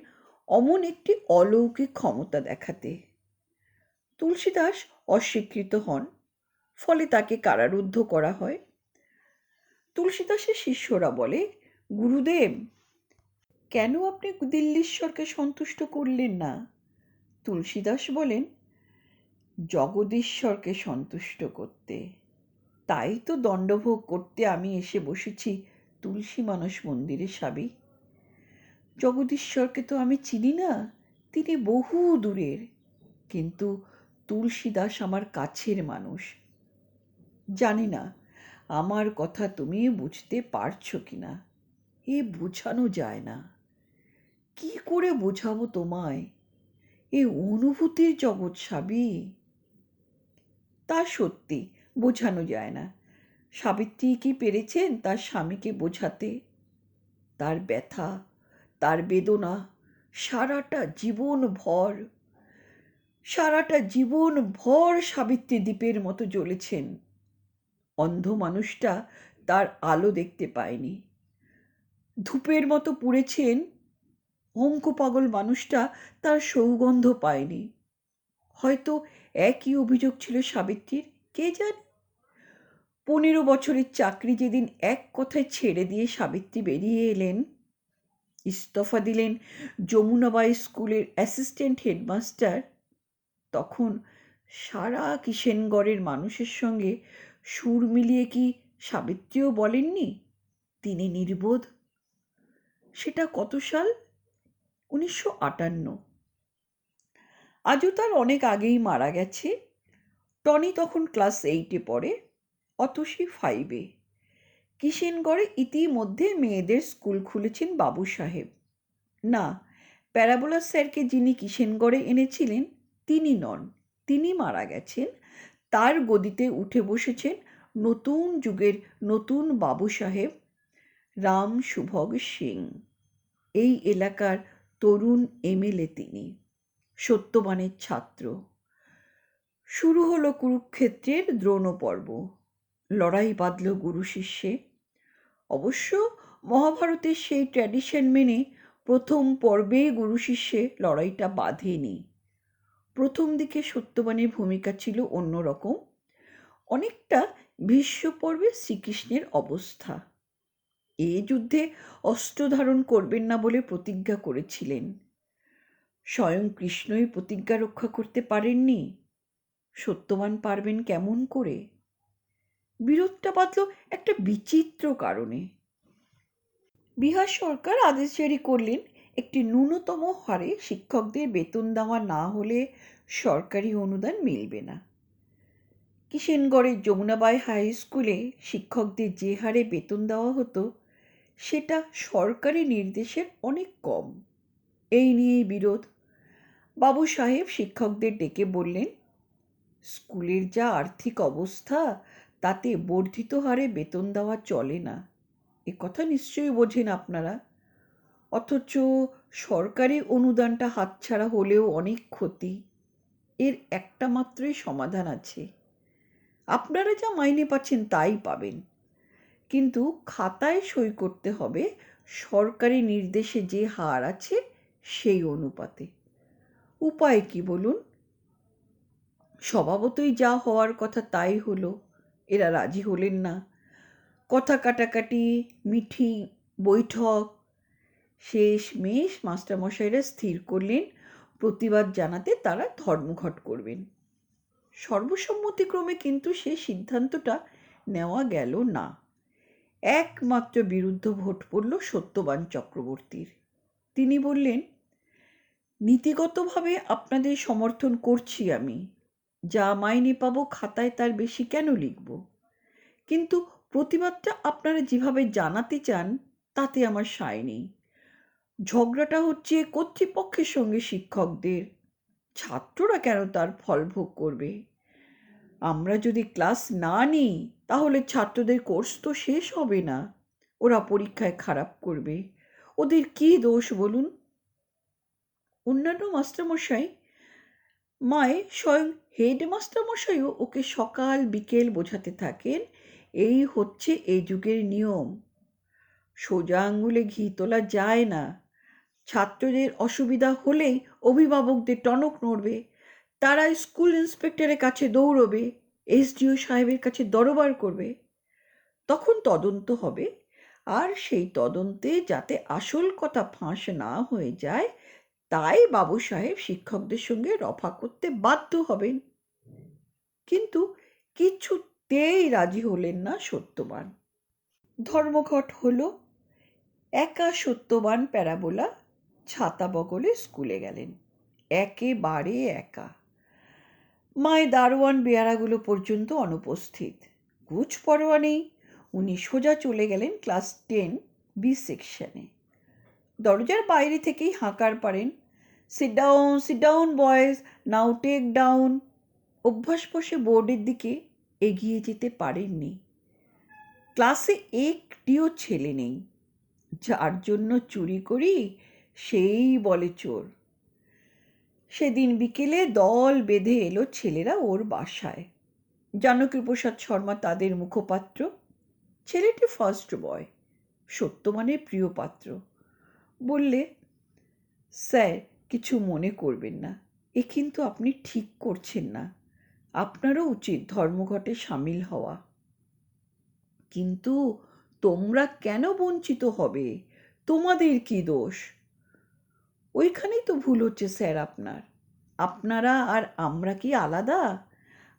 অমন একটি অলৌকিক ক্ষমতা দেখাতে। তুলসীদাস অস্বীকৃত হন, ফলে তাকে কারারুদ্ধ করা হয়। তুলসীদাসের শিষ্যরা বলে, গুরুদেব, কেন আপনি দিল্লীশ্বরকে সন্তুষ্ট করলেন না? তুলসীদাস বলেন, জগদীশ্বরকে সন্তুষ্ট করতে। তাই তো দণ্ডভোগ করতে আমি এসে বসেছি তুলসী মানস মন্দিরে সাবি। জগদীশ্বরকে তো আমি চিনি না, তিনি বহু দূরের, কিন্তু তুলসীদাস আমার কাছের মানুষ। জানি না আমার কথা তুমি বুঝতে পারছো কিনা, এ বোঝানো যায় না। কি করে বোঝাবো তোমায়? এ অনুভূতির জগৎ সাবি। তা সত্যি বোঝানো যায় না। সাবিত্রী কি পেরেছেন তার স্বামীকে বোঝাতে? তার ব্যথা, তার বেদনা সারাটা জীবন ভর সাবিত্রী দ্বীপের মতো জ্বলেছেন। অন্ধ মানুষটা তার আলো দেখতে পায়নি। ধূপের মতো পুড়েছেন। অঙ্কপাগল মানুষটা তার সৌগন্ধ পায়নি। হয়তো একই অভিযোগ ছিল সাবিত্রীর, কে জানে। 15 বছরের চাকরি যেদিন এক কথায় ছেড়ে দিয়ে সাবিত্রী বেরিয়ে এলেন, ইস্তফা দিলেন যমুনাবাই স্কুলের অ্যাসিস্ট্যান্ট হেডমাস্টার, তখন সারা কিষেনগড়ের মানুষের সঙ্গে সুর মিলিয়ে কি সাবিত্রীও বলেননি তিনি নির্বোধ? সেটা কত সাল? 1958। আজও তার অনেক আগেই মারা গেছে। টনি তখন ক্লাস 8-এ পড়ে, অতসী 5-এ। কিষেনগড়ে ইতিমধ্যে মেয়েদের স্কুল খুলেছেন বাবু সাহেব। না, প্যারাবোলা স্যারকে যিনি কিষেনগড়ে এনেছিলেন তিনি নন, তিনি মারা গেছেন। তার গদিতে উঠে বসেছেন নতুন যুগের নতুন বাবু সাহেব রাম সুভগ সিং। এই এলাকার তরুণ এমএলএ তিনি, সত্যবানের ছাত্র। শুরু হলো কুরুক্ষেত্রের দ্রোণ পর্ব। লড়াই বাঁধল গুরু শিষ্যে। অবশ্য মহাভারতের সেই ট্র্যাডিশন মেনে প্রথম পর্বে গুরু শিষ্যে লড়াইটা বাঁধেনি। প্রথম দিকে সত্যবানের ভূমিকা ছিল অন্যরকম, অনেকটা ভীষ্ম পর্বে শ্রীকৃষ্ণের অবস্থা। এ যুদ্ধে অস্ত্র ধারণ করবেন না বলে প্রতিজ্ঞা করেছিলেন। স্বয়ং কৃষ্ণই প্রতিজ্ঞা রক্ষা করতে পারেননি, সত্যবান পারবেন কেমন করে? বিরোধটা বাঁধল একটা বিচিত্র কারণে। বিহার সরকার আদেশ জারি করলেন একটি ন্যূনতম হারে শিক্ষকদের বেতন দেওয়া না হলে সরকারি অনুদান মিলবে না। কিষেনগড়ের যমুনাবাই হাই স্কুলে শিক্ষকদের যে হারে বেতন দেওয়া হতো সেটা সরকারি নির্দেশের অনেক কম। এই নিয়েই বিরোধ। বাবু সাহেব শিক্ষকদের ডেকে বললেন, স্কুলের যা আর্থিক অবস্থা তাতে বর্ধিত হারে বেতন দেওয়া চলে না। এ কথা নিশ্চয়ই বোঝেন আপনারা। অথচ সরকারি অনুদানটা হাতছাড়া হলেও অনেক ক্ষতি। এর একটা মাত্রই সমাধান আছে। আপনারা যা মাইনে পাচ্ছেন তাই পাবেন, কিন্তু খাতায় সই করতে হবে সরকারি নির্দেশে যে হার আছে সেই অনুপাতে। উপায় কি বলুন? স্বভাবতই যা হওয়ার কথা তাই হলো। এরা রাজি হলেন না। কথা কাটাকাটি, মিটিং, বৈঠক। শেষমেশ মাস্টারমশাইরা স্থির করলেন প্রতিবাদ জানাতে তারা ধর্মঘট করবেন। সর্বসম্মতিক্রমে কিন্তু সে সিদ্ধান্তটা নেওয়া গেল না। একমাত্র বিরুদ্ধ ভোট পড়ল সত্যবান চক্রবর্তীর। তিনি বললেন, নীতিগতভাবে আপনাদের সমর্থন করছি আমি, যা মাইনে পাবো খাতায় তার বেশি কেন লিখব? কিন্তু প্রতিবাদটা আপনারা যেভাবে জানাতে চান তাতে আমার সায় নেই। ঝগড়াটা হচ্ছে কর্তৃপক্ষের সঙ্গে শিক্ষকদের, ছাত্ররা কেন তার ফল ভোগ করবে? আমরা যদি ক্লাস না নিই তাহলে ছাত্রদের কোর্স তো শেষ হবে না, ওরা পরীক্ষায় খারাপ করবে, ওদের কি দোষ বলুন? অন্যান্য মাস্টারমশাই মায় স্বয়ং হেডমাস্টারমশাইও ওকে সকাল বিকেল বোঝাতে থাকেন, এই হচ্ছে এ যুগের নিয়ম, সোজা আঙুলে ঘি তোলা যায় না। ছাত্রদের অসুবিধা হলেই অভিভাবকদের টনক নড়বে, তারা স্কুল ইন্সপেক্টরের কাছে দৌড়বে, এসডিও সাহেবের কাছে দরবার করবে। তখন তদন্ত হবে, আর সেই তদন্তে যাতে আসল কথা ফাঁস না হয়ে যায় তাই বাবু সাহেব শিক্ষকদের সঙ্গে রফা করতে বাধ্য হবেন। কিন্তু কিছুতেই রাজি হলেন না সত্যবান। ধর্মঘট হলো। একা সত্যবান প্যারাবোলা ছাতা বগলে স্কুলে গেলেন, একেবারে একা। মায় দারোয়ান বেয়ারাগুলো পর্যন্ত অনুপস্থিত, কুছ পরোয়া নেই। উনি সোজা চলে গেলেন ক্লাস 10 বি সেকশনে। দরজার বাইরে থেকেই হাঁকার পারেন, সিট ডাউন বয়েজ, নাও টেক ডাউন। অভ্যাস বসে বোর্ডের দিকে এগিয়ে যেতে পারেননি। ক্লাসে একটিও ছেলে নেই, যার জন্য চুরি করি সেই বলে চোর। সেদিন বিকেলে দল বেঁধে এলো ছেলেরা ওর বাসায়। জানকীপ্রসাদ শর্মা তাদের মুখপাত্র। ছেলেটি ফার্স্ট বয়, সত্যবানের প্রিয় পাত্র। বললে, স্যার কিছু মনে করবেন না, এ কিন্তু আপনি ঠিক করছেন না, আপনারও উচিত ধর্মঘটে সামিল হওয়া। কিন্তু তোমরা কেন বঞ্চিত হবে? তোমাদের কি দোষ? ওইখানেই তো ভুল হচ্ছে স্যার আপনার। আপনারা আর আমরা কি আলাদা?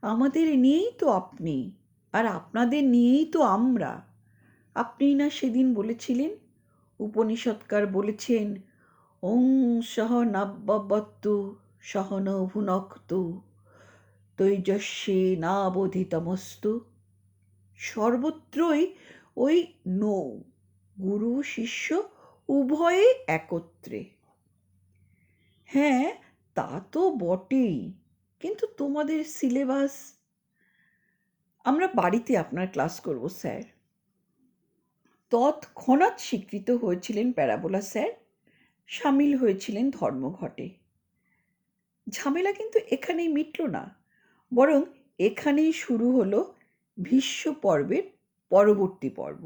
আমাদের নিয়েই তো আপনি, আর আপনাদের নিয়েই তো আমরা। আপনি না সেদিন বলেছিলেন, উপনিষৎকার বলেছেন, ওং সহ নাব্যবত্তু সহন ভুনক্তু তৈজস্যে নাবোধিতমস্তু। সর্বত্রই ওই নৌ, গুরু শিষ্য উভয়ে একত্রে। হ্যাঁ তা তো বটেই, কিন্তু তোমাদের সিলেবাস। আমরা বাড়িতে আপনার ক্লাস করব স্যার। তৎক্ষণাৎ স্বীকৃত হয়েছিলেন প্যারাবোলা স্যার, সামিল হয়েছিলেন ধর্মঘটে। ঝামেলা কিন্তু এখানেই মিটল না, বরং এখানেই শুরু হলো ভীষ্ম পর্বের পরবর্তী পর্ব।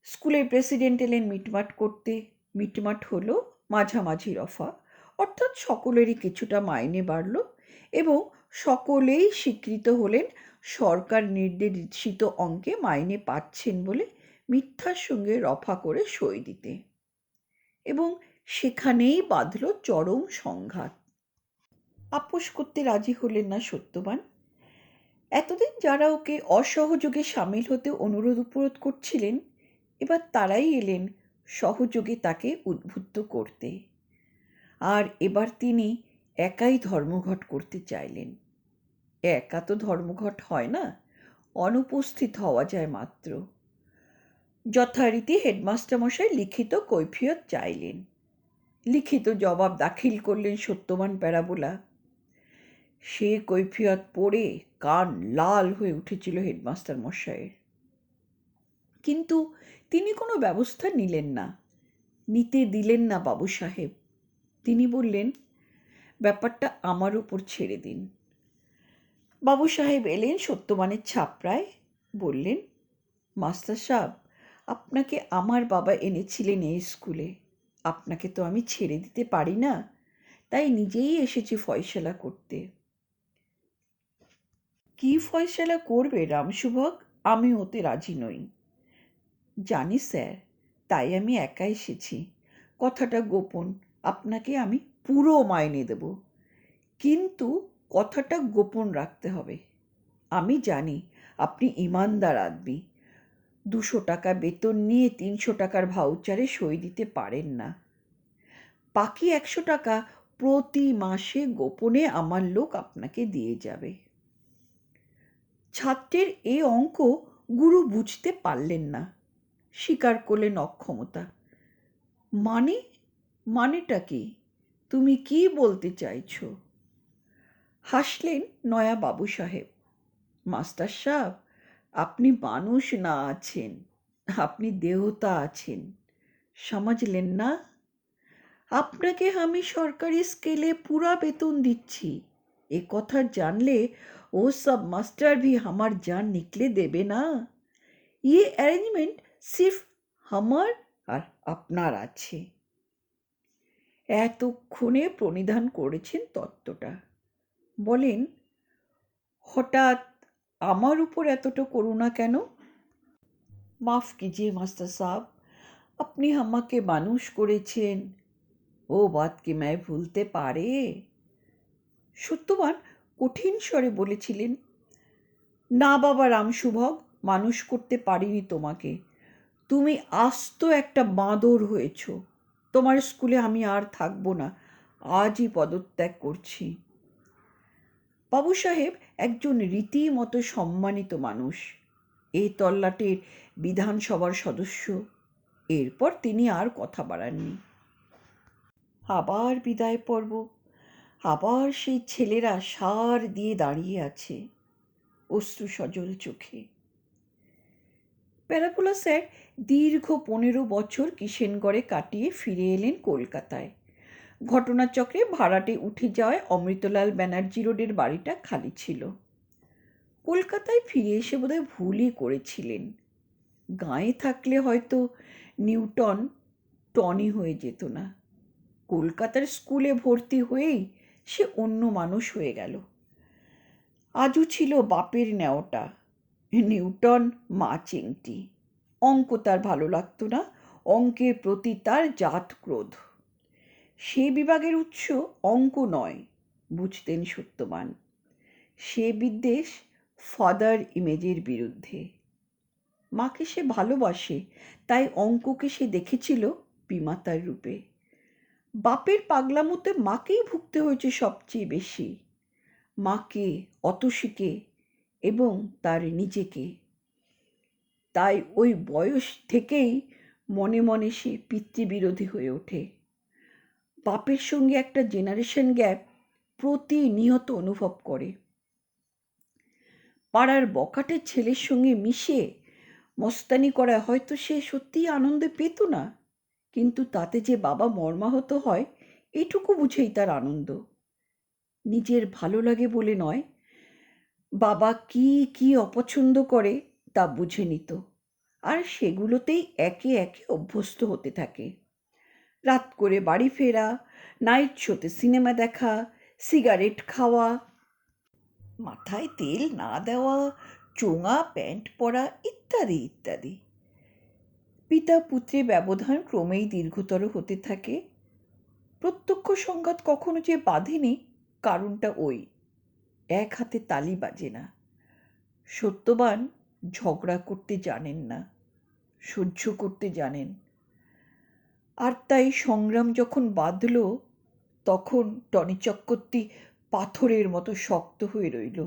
স্কুলের প্রেসিডেন্ট এলেন মিটমাট করতে। মিটমাট হলো মাঝামাঝি রফা, অর্থাৎ সকলেরই কিছুটা মাইনে বাড়ল এবং সকলেই স্বীকৃত হলেন সরকার নির্দেশিত অঙ্কে মাইনে পাচ্ছেন বলে মিথ্যার সঙ্গে রফা করে সই দিতে। এবং সেখানেই বাঁধল চরম সংঘাত। আপোষ করতে রাজি হলেন না সত্যবান। এতদিন যারা ওকে অসহযোগে সামিল হতে অনুরোধ উপরোধ করছিলেন, এবার তারাই এলেন সহযোগে তাকে উদ্বুদ্ধ করতে। আর এবার তিনি একাই ধর্মঘট করতে চাইলেন। একা তো ধর্মঘট হয় না, অনুপস্থিত হওয়া যায় মাত্র। যথারীতি হেডমাস্টারমশাই লিখিত কৈফিয়ত চাইলেন। লিখিত জবাব দাখিল করলেন সত্যবান প্যারাবোলা। সে কৈফিয়ত পড়ে কান লাল হয়ে উঠেছিল হেডমাস্টার মশাইয়ের। কিন্তু তিনি কোনো ব্যবস্থা নিলেন না, নিতে দিলেন না বাবু সাহেব। তিনি বললেন, ব্যাপারটা আমার উপর ছেড়ে দিন। বাবু সাহেব এলেন সত্যবানের ছাপড়ায়, বললেন, মাস্টার সাহেব, আপনাকে আমার বাবা এনেছিলেন এই স্কুলে, আপনাকে তো আমি ছেড়ে দিতে পারি না, তাই নিজেই এসেছি ফয়সালা করতে। কি ফয়সালা করবে রামসুভগ? আমি ওতে রাজি নই। জানি স্যার, তাই আমি একা এসেছি। কথাটা গোপন, আপনাকে আমি পুরো মাইনে দেব, কিন্তু কথাটা গোপন রাখতে হবে। আমি জানি আপনি ইমানদার আদমি, 200 টাকা বেতন নিয়ে 300 টাকার ভাউচারে সই দিতে পারেন না। বাকি 100 টাকা প্রতি মাসে গোপনে আমার লোক আপনাকে দিয়ে যাবে। ছাত্রের এ অঙ্ক গুরু বুঝতে পারলেন না, স্বীকার করলেন অক্ষমতা। মানে? মানেটা কি? তুমি কি বলতে চাইছো? হাসলেন নয়া বাবু সাহেব। মাস্টার সাহেব, আপনি মানুষ না আছেন, আপনি দেবতা আছেন, समझলেন না? আপনাকে আমি সরকারি স্কেলে পুরা বেতন দিচ্ছি, এ কথা জানলে ও সব মাস্টার भी हमार जान निकले देবে না। ये अरेंजमेंट सिर्फ আমার আর আপনার আছে। এতক্ষণে প্রণিধান করেছেন তত্ত্বটা। বলেন, হঠাৎ আমার উপর এতটা করুণা কেন? মাফ कीजिए মাস্টার সাহেব, আপনি আমাকে মানুষ করেছেন, ও বাত কি मैं ভুলতে পারে? সত্যবান কঠিন স্বরে বলেছিলেন, না বাবা রামসুভগ, মানুষ করতে পারিনি তোমাকে। তুমি আস্ত একটা বাঁদর হয়েছ। তোমার স্কুলে আমি আর থাকবো না, আজই পদত্যাগ করছি। বাবু সাহেব একজন রীতিমতো সম্মানিত মানুষ, এই তল্লাটের বিধানসভার সদস্য। এরপর তিনি আর কথা বাড়াননি। আবার বিদায় পর্ব, আবার সেই ছেলেরা সার দিয়ে দাঁড়িয়ে আছে অশ্রু সজল চোখে। প্যারাপোলা স্যার দীর্ঘ 15 বছর কিষেনগড়ে কাটিয়ে ফিরে এলেন কলকাতায়। ঘটনাচক্রে ভাড়াটে উঠে যাওয়ায় অমৃতলাল ব্যানার্জি রোডের বাড়িটা খালি ছিল। কলকাতায় ফিরে এসে বোধহয় ভুলই করেছিলেন। গাঁয়ে থাকলে হয়তো নিউটন টনি হয়ে যেত না। কলকাতার স্কুলে ভর্তি হয়েই সে অন্য মানুষ হয়ে গেল। আজও ছিল বাপের নেওয়াটা, নিউটন মা চেংটি। অঙ্ক তার ভালো লাগতো না, অঙ্কের প্রতি তার জাত ক্রোধ। সে বিভাগের উৎস অঙ্ক নয়, বুঝতেন সত্যবান। সে বিদ্বেষ ফাদার ইমেজের বিরুদ্ধে। মাকে সে ভালোবাসে, তাই অঙ্ককে সে দেখেছিল বিমাতার রূপে। বাপের পাগলামোতে মাকেই ভুগতে হয়েছে সবচেয়ে বেশি, মাকে, অতসীকে এবং তার নিজেকে। তাই ওই বয়স থেকেই মনে মনে সে পিতৃবিরোধী হয়ে ওঠে। বাপের সঙ্গে একটা জেনারেশন গ্যাপ প্রতিনিয়ত অনুভব করে। পাড়ার বখাটের ছেলের সঙ্গে মিশে মস্তানি করা হয়তো সে সত্যিই আনন্দ পেত না, কিন্তু তাতে যে বাবা মর্মাহত হয় এটুকু বুঝেই তার আনন্দ। নিজের ভালো লাগে বলে নয়, বাবা কি কি অপছন্দ করে তা বুঝে নিত, আর সেগুলোতেই একে একে অভ্যস্ত হতে থাকে। রাত করে বাড়ি ফেরা, নাইট শোতে সিনেমা দেখা, সিগারেট খাওয়া, মাথায় তেল না দেওয়া, চোঙা প্যান্ট পরা ইত্যাদি ইত্যাদি। পিতা পুত্রে ব্যবধান ক্রমেই দীর্ঘতর হতে থাকে। প্রত্যক্ষ সংঘাত কখনো যে বাঁধেনি, কারণটা ওই, এক হাতে তালি বাজে না। সত্যবান ঝগড়া করতে জানেন না, সহ্য করতে জানেন। আর তাই সংগ্রাম যখন বাঁধল, তখন টনি চক্রবর্তী পাথরের মতো শক্ত হয়ে রইল।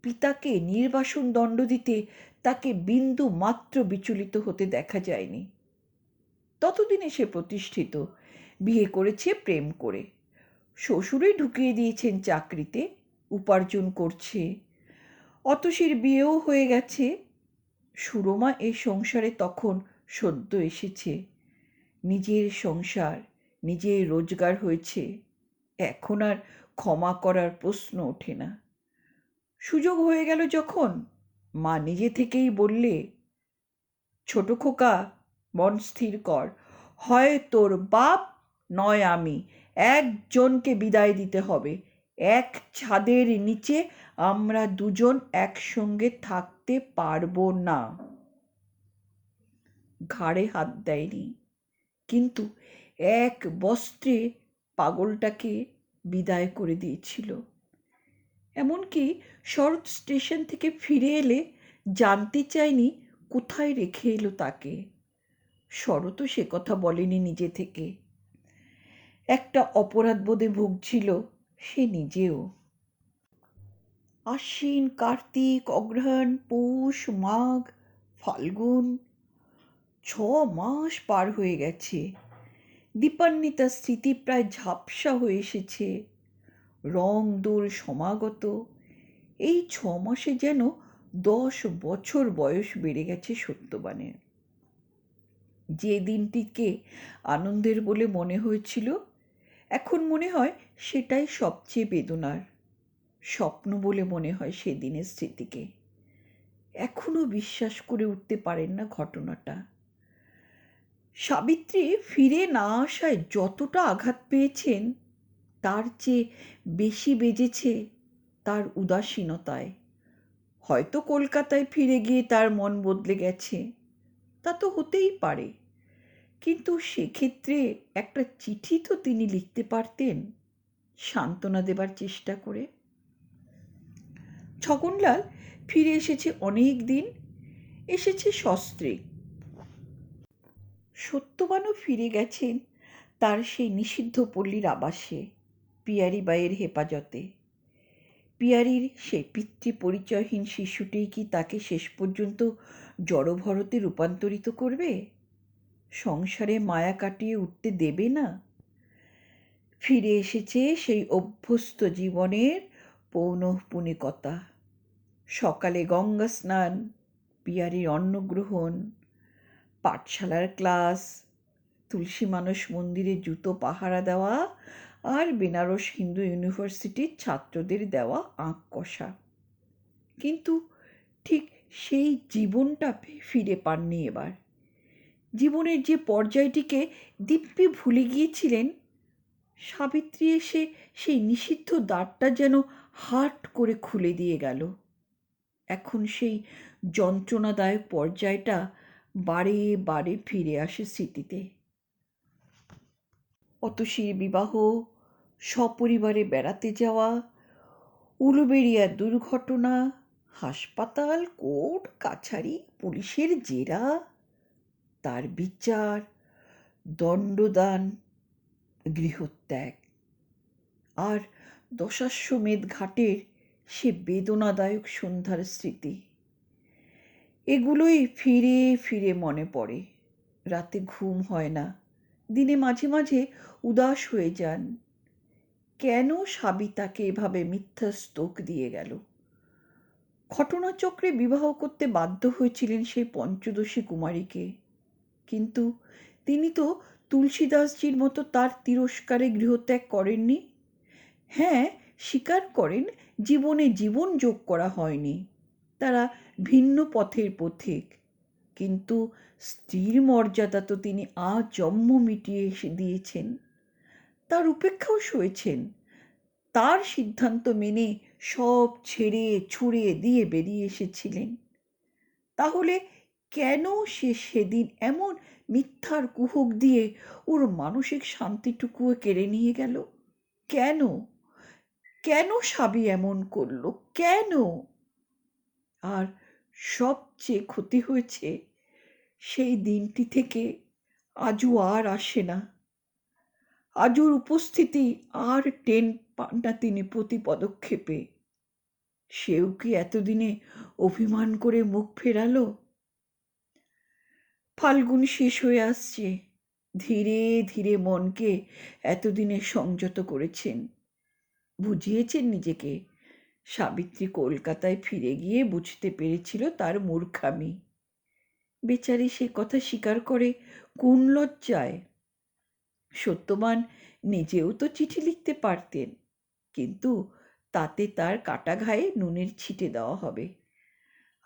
পিতাকে নির্বাসন দণ্ড দিতে তাকে বিন্দু মাত্র বিচলিত হতে দেখা যায়নি। ততদিনে সে প্রতিষ্ঠিত, বিয়ে করেছে প্রেম করে, শ্বশুরই ঢুকিয়ে দিয়েছেন চাকরিতে, উপার্জন করছে। অতসীর বিয়েও হয়ে গেছে। সুরমা এই সংসারে তখন সদ্য এসেছে, নিজের সংসার, নিজের রোজগার হয়েছে। এখন আর ক্ষমা করার প্রশ্ন ওঠে না। সুযোগ হয়ে গেল যখন, মা নিজে থেকেই বললে, ছোট খোকা, মন স্থির কর, হয় তোর বাপ নয় আমি, একজনকে বিদায় দিতে হবে। এক ছাদের নিচে আমরা দুজন একসঙ্গে থাকতে পারবো না। ঘাড়ে হাত দেয়নি, কিন্তু এক বস্ত্রে পাগলটাকে বিদায় করে দিয়েছিল। এমনকি শরৎ স্টেশন থেকে ফিরে এলে জানতে চায়নি কোথায় রেখে এলো তাকে। শরৎও সে কথা বলেনি নিজে থেকে। একটা অপরাধবোধে ভুগছিল সে নিজেও। আশ্বিন, কার্তিক, অগ্রহায়ণ, পৌষ, মাঘ, ফাল্গুন, 6 মাস পার হয়ে গেছে। দীপান্বিতার স্মৃতি প্রায় ঝাপসা হয়ে এসেছে। রং দোল সমাগত। এই 6 মাসে যেন 10 বছর বয়স বেড়ে গেছে সত্যবানের। যে দিনটিকে আনন্দের বলে মনে হয়েছিল, এখন মনে হয় সেটাই সবচেয়ে বেদনার। স্বপ্ন বলে মনে হয় সেদিনের স্মৃতিকে। এখনো বিশ্বাস করে উঠতে পারেন না ঘটনাটা। সাবিত্রী ফিরে না আসায় যতটা আঘাত পেয়েছেন, তার চেয়ে বেশি বেজেছে তার উদাসীনতায়। হয়তো কলকাতায় ফিরে গিয়ে তার মন বদলে গেছে, তা তো হতেই পারে। কিন্তু সেক্ষেত্রে একটা চিঠি তো তিনি লিখতে পারতেন, সান্ত্বনা দেবার চেষ্টা করে। ছগনলাল ফিরে এসেছে অনেক দিন, এসেছে সস্ত্রীক। সত্যবানও ফিরে গেছেন তার সেই নিষিদ্ধ পল্লীর আবাসে, পিয়ারীবাইয়ের হেফাজতে। পিয়ারীর সেই পিতৃপরিচয়হীন শিশুটিই কি তাকে শেষ পর্যন্ত জড়ভরতে রূপান্তরিত করবে? সংসারে মায়া কাটিয়ে উঠতে দেবে না? ফিরে এসেছে সেই অভ্যস্ত জীবনের পৌনঃপুনিকতা। সকালে গঙ্গা স্নান, পিয়ারীর অন্নগ্রহণ, পাঠশালার ক্লাস, তুলসী মানস মন্দিরে জুতো পাহারা দেওয়া, আর বেনারস হিন্দু ইউনিভার্সিটির ছাত্রদের দেওয়া আঁক কষা। কিন্তু ঠিক সেই জীবনটা ফিরে পাননি এবার। জীবনের যে পর্যায়টিকে দিব্যি ভুলে গিয়েছিলেন, সাবিত্রী এসে সেই নিষিদ্ধ দ্বারটা যেন হাট করে খুলে দিয়ে গেল। এখন সেই যন্ত্রণাদায়ক পর্যায়টা বারে বারে ফিরে আসে স্মৃতিতে। অতসীর বিবাহ, সপরিবারে বেড়াতে যাওয়া, উলুবেড়িয়ার দুর্ঘটনা, হাসপাতাল, কোর্ট কাছারি, পুলিশের জেরা, তার বিচার, দণ্ডদান, গৃহত্যাগ, আর দশাশ্বমেধ ঘাটের সে বেদনাদায়ক সন্ধ্যার স্মৃতি। এগুলোই ফিরে ফিরে মনে পড়ে। রাতে ঘুম হয় না, দিনে মাঝে মাঝে উদাস হয়ে যান। কেন সাবিতাকে এভাবে মিথ্যা স্তোক দিয়ে গেল? ঘটনাচক্রে বিবাহ করতে বাধ্য হয়েছিলেন সেই পঞ্চদশী কুমারীকে, কিন্তু তিনি তো তুলসীদাসজির মতো তার তিরস্কারে গৃহত্যাগ করেননি। হ্যাঁ, স্বীকার করেন জীবনে জীবন যোগ করা হয়নি, তারা ভিন্ন পথের পথিক, কিন্তু স্ত্রীর মর্যাদা তো তিনি আজন্ম মিটিয়ে দিয়েছেন। তার উপেক্ষাও সয়েছেন। তার সিদ্ধান্ত মেনে সব ছেড়ে ছুড়ে দিয়ে বেরিয়ে এসেছিলেন। তাহলে কেন সে সেদিন এমন মিথ্যার কুহক দিয়ে ওর মানসিক শান্তিটুকুও কেড়ে নিয়ে গেল? কেন? কেন সাবি এমন করল? কেন? আর সবচেয়ে ক্ষতি হয়েছে, সেই দিনটি থেকে আজও আর আসে না। আজুর উপস্থিতি আর টেন পান না তিনি প্রতি পদক্ষেপে। সেও কি এতদিনে অভিমান করে মুখ ফেরালো? ফাল্গুন শেষ হয়ে আসছে। ধীরে ধীরে মনকে এতদিনে সংযত করেছেন, বুঝিয়েছেন নিজেকে। সাবিত্রী কলকাতায় ফিরে গিয়ে বুঝতে পেরেছিল তার মূর্খামি। বেচারি সে কথা স্বীকার করে কোন লজ্জায়? সত্যবান নিজেও তো চিঠি লিখতে পারতেন, কিন্তু তাতে তার কাটা ঘায়ে নুনের ছিটে দেওয়া হবে।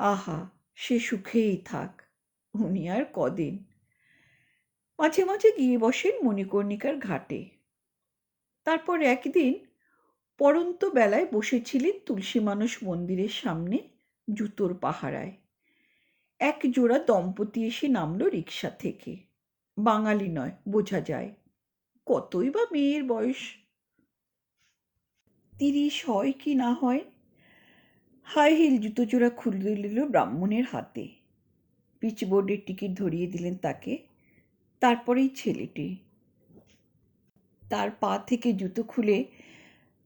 আহা, সে সুখেই থাক, উনি আর কদিন। মাঝে মাঝে গিয়ে বসেন মণিকর্ণিকার ঘাটে। তারপর একদিন পড়ন্ত বেলায় বসেছিলেন তুলসী মানস মন্দিরের সামনে জুতোর পাহারায়। এক জোড়া দম্পতি এসে নামলো রিকশা থেকে। বাঙালি নয়, বোঝা যায়। কতই বা মেয়ের বয়স, 30 হয় কি না হয়। হাই হিল জুতো জোড়া খুলে দিল ব্রাহ্মণের হাতে। পিচবোর্ডের টিকিট ধরিয়ে দিলেন তাকে। তারপরেই ছেলেটি। তার পা থেকে জুতো খুলে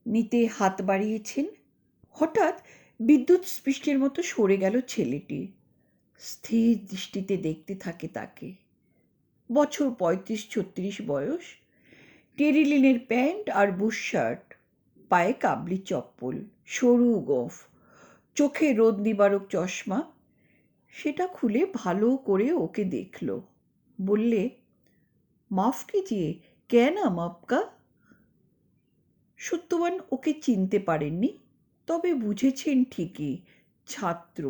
নিতে হাত বাড়িয়েছেন। হঠাৎ বিদ্যুৎ স্পৃষ্টের মতো সরে গেল ছেলেটি। স্থির দৃষ্টিতে দেখতে থাকে তাকে। বছর ৩৫-৩৬ বয়স, টেরিলিনের প্যান্ট আর বুশশার্ট, পায়ে কাবলি চপ্পল, সরু গোঁফ, চোখে রোদ নিবারক চশমা। সেটা খুলে ভালো করে ওকে দেখল। বললে, মাফ কিজিয়ে, ক্যা নাম আপকা? সত্যবান ওকে চিনতে পারেননি, তবে বুঝেছেন ঠিকই, ছাত্র।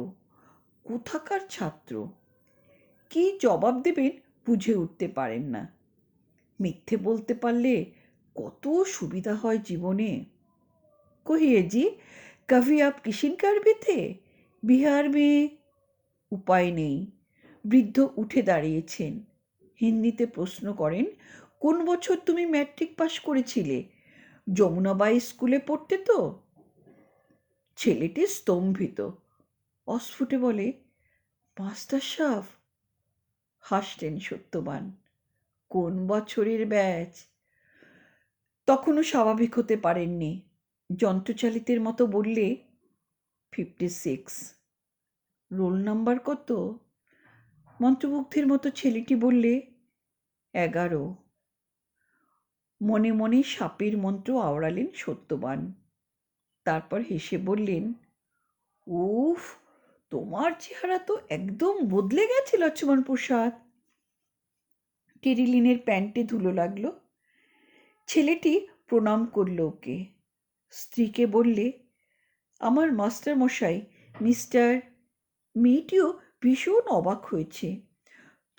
কোথাকার ছাত্র? কি জবাব দেবেন বুঝে উঠতে পারেন না। মিথ্যে বলতে পারলে কত সুবিধা হয় জীবনে। কহিए जी, कभी आप किशिनकर भी थे? বিহার মে? উপায় নেই। বৃদ্ধ উঠে দাঁড়িয়েছেন। হিন্দিতে প্রশ্ন করেন, কোন বছর তুমি ম্যাট্রিক পাশ করেছিলে? যমুনাবাই স্কুলে পড়তে তো? ছেলেটি স্তম্ভিত। অস্ফুটে বলে, মাস্টার সাহেব। হাসলেন সত্যবান। কোন বছরের ব্যাচ? তখনও স্বাভাবিক হতে পারেননি। যন্ত্রচালিতের মতো বললে, 56। রোল নাম্বার কত? মন্ত্রমুগ্ধের মতো ছেলেটি বললে, 11। মনে মনে সাপের মন্ত্র আওড়ালেন সত্যবান। তারপর হেসে বললেন, উফ, তোমার চেহারা তো একদম বদলে গেছে লক্ষ্মণ প্রসাদ। টেরিলিনের প্যান্টে ধুলো লাগলো। ছেলেটি প্রণাম করল ওকে। স্ত্রীকে বললে, আমার মাস্টার মশাই মিস্টার। মেয়েটিও ভীষণ অবাক হয়েছে,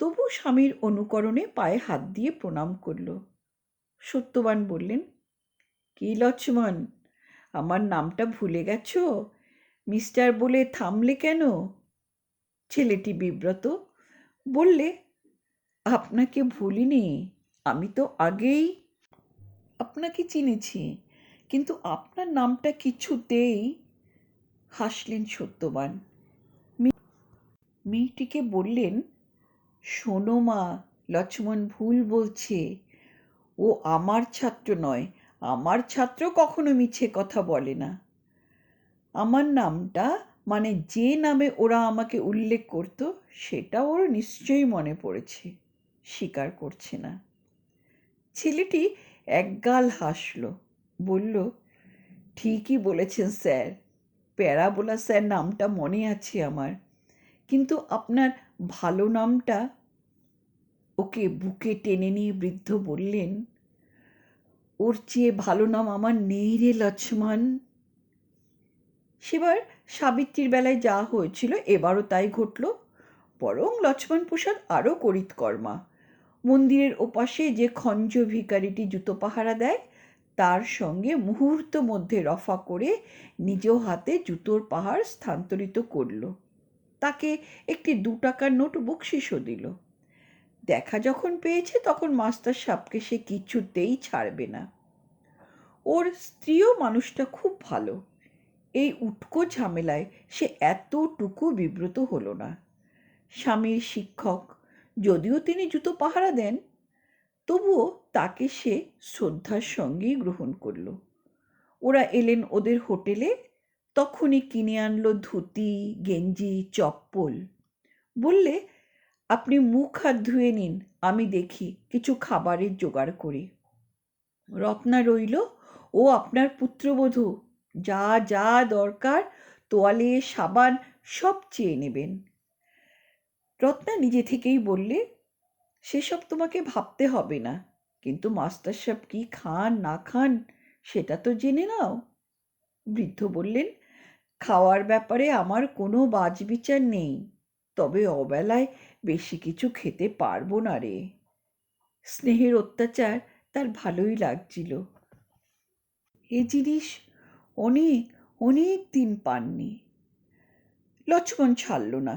তবু স্বামীর অনুকরণে পায়ে হাত দিয়ে প্রণাম করল। সত্যবান বললেন, কি লক্ষ্মণ, আমার নামটা ভুলে গেছ? মিস্টার বলে থামলে কেন? ছেলেটি বিব্রত। বললে, আপনাকে ভুলিনি, আমি তো আগেই আপনাকে চিনেছি, কিন্তু আপনার নামটা কিছুতেই। হাসলেন সত্যবান। মেয়েটিকে বললেন, শোনো মা, লক্ষ্মণ ভুল বলছে। ও আমার ছাত্র নয়। আমার ছাত্র কখনো মিছে কথা বলে না। আমার নামটা, মানে যে নামে ওরা আমাকে উল্লেখ করত, সেটা ওর নিশ্চয়ই মনে পড়েছে। স্বীকার করছে না। ছেলেটি একগাল হাসল। বলল, ঠিকই বলেছেন স্যার, প্যারাবোলা স্যার নামটা মনে আছে আমার, কিন্তু আপনার ভালো নামটা। ওকে বুকে টেনে নিয়ে বৃদ্ধ বললেন, ওর চেয়ে ভালো নাম আমার নেই রে লক্ষ্মণ। সেবার সাবিত্রীর বেলায় যা হয়েছিল এবারও তাই ঘটল, বরং লক্ষ্মণ প্রসাদ আরও করিতকর্মা। মন্দিরের ওপাশে যে খঞ্জ ভিখারিটি জুতো পাহারা দেয়, তার সঙ্গে মুহূর্ত মধ্যে রফা করে নিজ হাতে জুতোর পাহাড় স্থানান্তরিত করল। তাকে একটি 2 টাকার নোট বকশিশও দিল। দেখা যখন পেয়েছে তখন মাস্টার সাহেবকে সে কিছুতেই ছাড়বে না। ওর স্ত্রীও মানুষটা খুব ভালো। এই উটকো ঝামেলায় সে এতটুকু বিব্রত হলো না। স্বামীর শিক্ষক, যদিও তিনি জুতো পাহারা দেন, তবুও তাকে সে শ্রদ্ধার সঙ্গেই গ্রহণ করল। ওরা এলেন ওদের হোটেলে, তখনই কিনে আনলো ধুতি, গেঞ্জি, চপ্পল। বললে, আপনি মুখ হাত ধুয়ে নিন, আমি দেখি কিছু খাবারের জোগাড় করি। রত্না রইল, ও আপনার পুত্রবধূ, যা যা দরকার তোয়ালে, সাবান সব চেয়ে নেবেন। রত্না নিজে থেকেই বললে, সেসব তোমাকে ভাবতে হবে না, কিন্তু মাস্টার সাহেব কি খান না খান সেটা তো জেনে নাও। বৃদ্ধ বললেন, খাওয়ার ব্যাপারে আমার কোনো বাজবিচার নেই, তবে অবেলায় বেশি কিছু খেতে পারবো না রে। স্নেহের অত্যাচার তার ভালোই লাগছিল। এ জিনিস অনেক অনেক দিন পাননি। লক্ষ্মণ ছাড়ল না।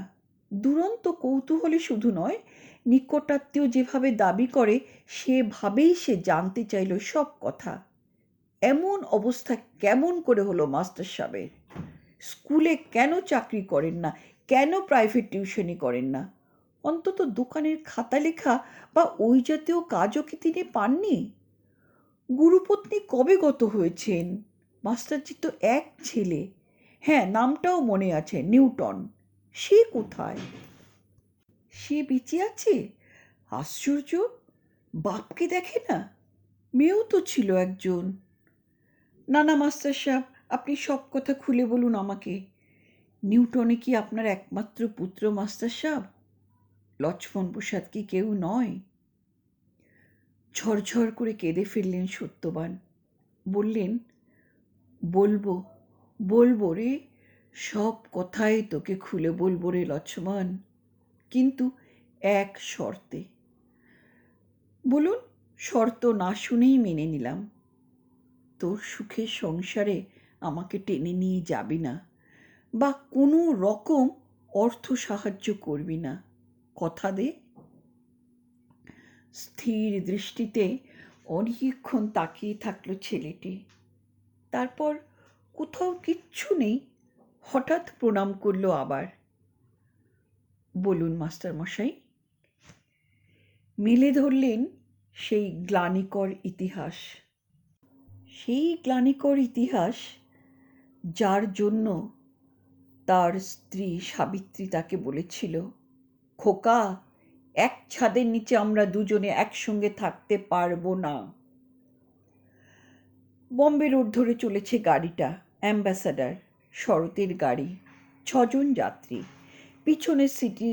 দুরন্ত কৌতূহলে শুধু নয়, নিকটাত্মীয় যেভাবে দাবি করে সেভাবেই সে জানতে চাইল সব কথা। এমন অবস্থা কেমন করে হলো মাস্টার সাহেবের? স্কুলে কেন চাকরি করেন না? কেন প্রাইভেট টিউশনি করেন না? অন্তত দোকানের খাতা লেখা বা ওই জাতীয় কাজও কি তিনি পাননি? গুরুপত্নী কবে গত হয়েছেন? মাস্টারজির তো এক ছেলে। হ্যাঁ, নামটাও মনে আছে, নিউটন। সে কোথায়? সে বেঁচে আছে? আশ্চর্য, বাপকে দেখে না? মেয়েও তো ছিল একজন। না না মাস্টার সাহেব, আপনি সব কথা খুলে বলুন আমাকে। নিউটনে কি আপনার একমাত্র পুত্র মাস্টার সাহেব? লক্ষ্মণ প্রসাদ কি কেউ নয়? ঝরঝর করে কেঁদে ফেললেন সত্যবান। বললেন, বলবো বলবো রে, সব কথাই তোকে খুলে বলবো রে লক্ষ্মণ, কিন্তু এক শর্তে। বলুন। শর্ত না শুনেই মেনে নিলাম। তোর সুখের সংসারে আমাকে টেনে নিয়ে যাবি না, বা কোনো রকম অর্থ সাহায্য করবি না, কথা দে? স্থির দৃষ্টিতে অনেকক্ষণ তাকিয়ে থাকলো ছেলেটি। তারপর কোথাও কিচ্ছু নেই, হঠাৎ প্রণাম করলো আবার। বলুন মাস্টার মশাই। মেলে ধরলেন সেই গ্লানিকর ইতিহাস। সেই গ্লানিকর ইতিহাস, যার জন্য তার স্ত্রী সাবিত্রী তাকে বলেছিল, খোকা, এক ছাদের নিচে আমরা দুজনে একসঙ্গে থাকতে পারবো না। বম্বে রোড ধরে চলেছে গাড়িটা, অ্যাম্বাসাডার, শরতের গাড়ি, 6 জন যাত্রী। পিছনের সিটে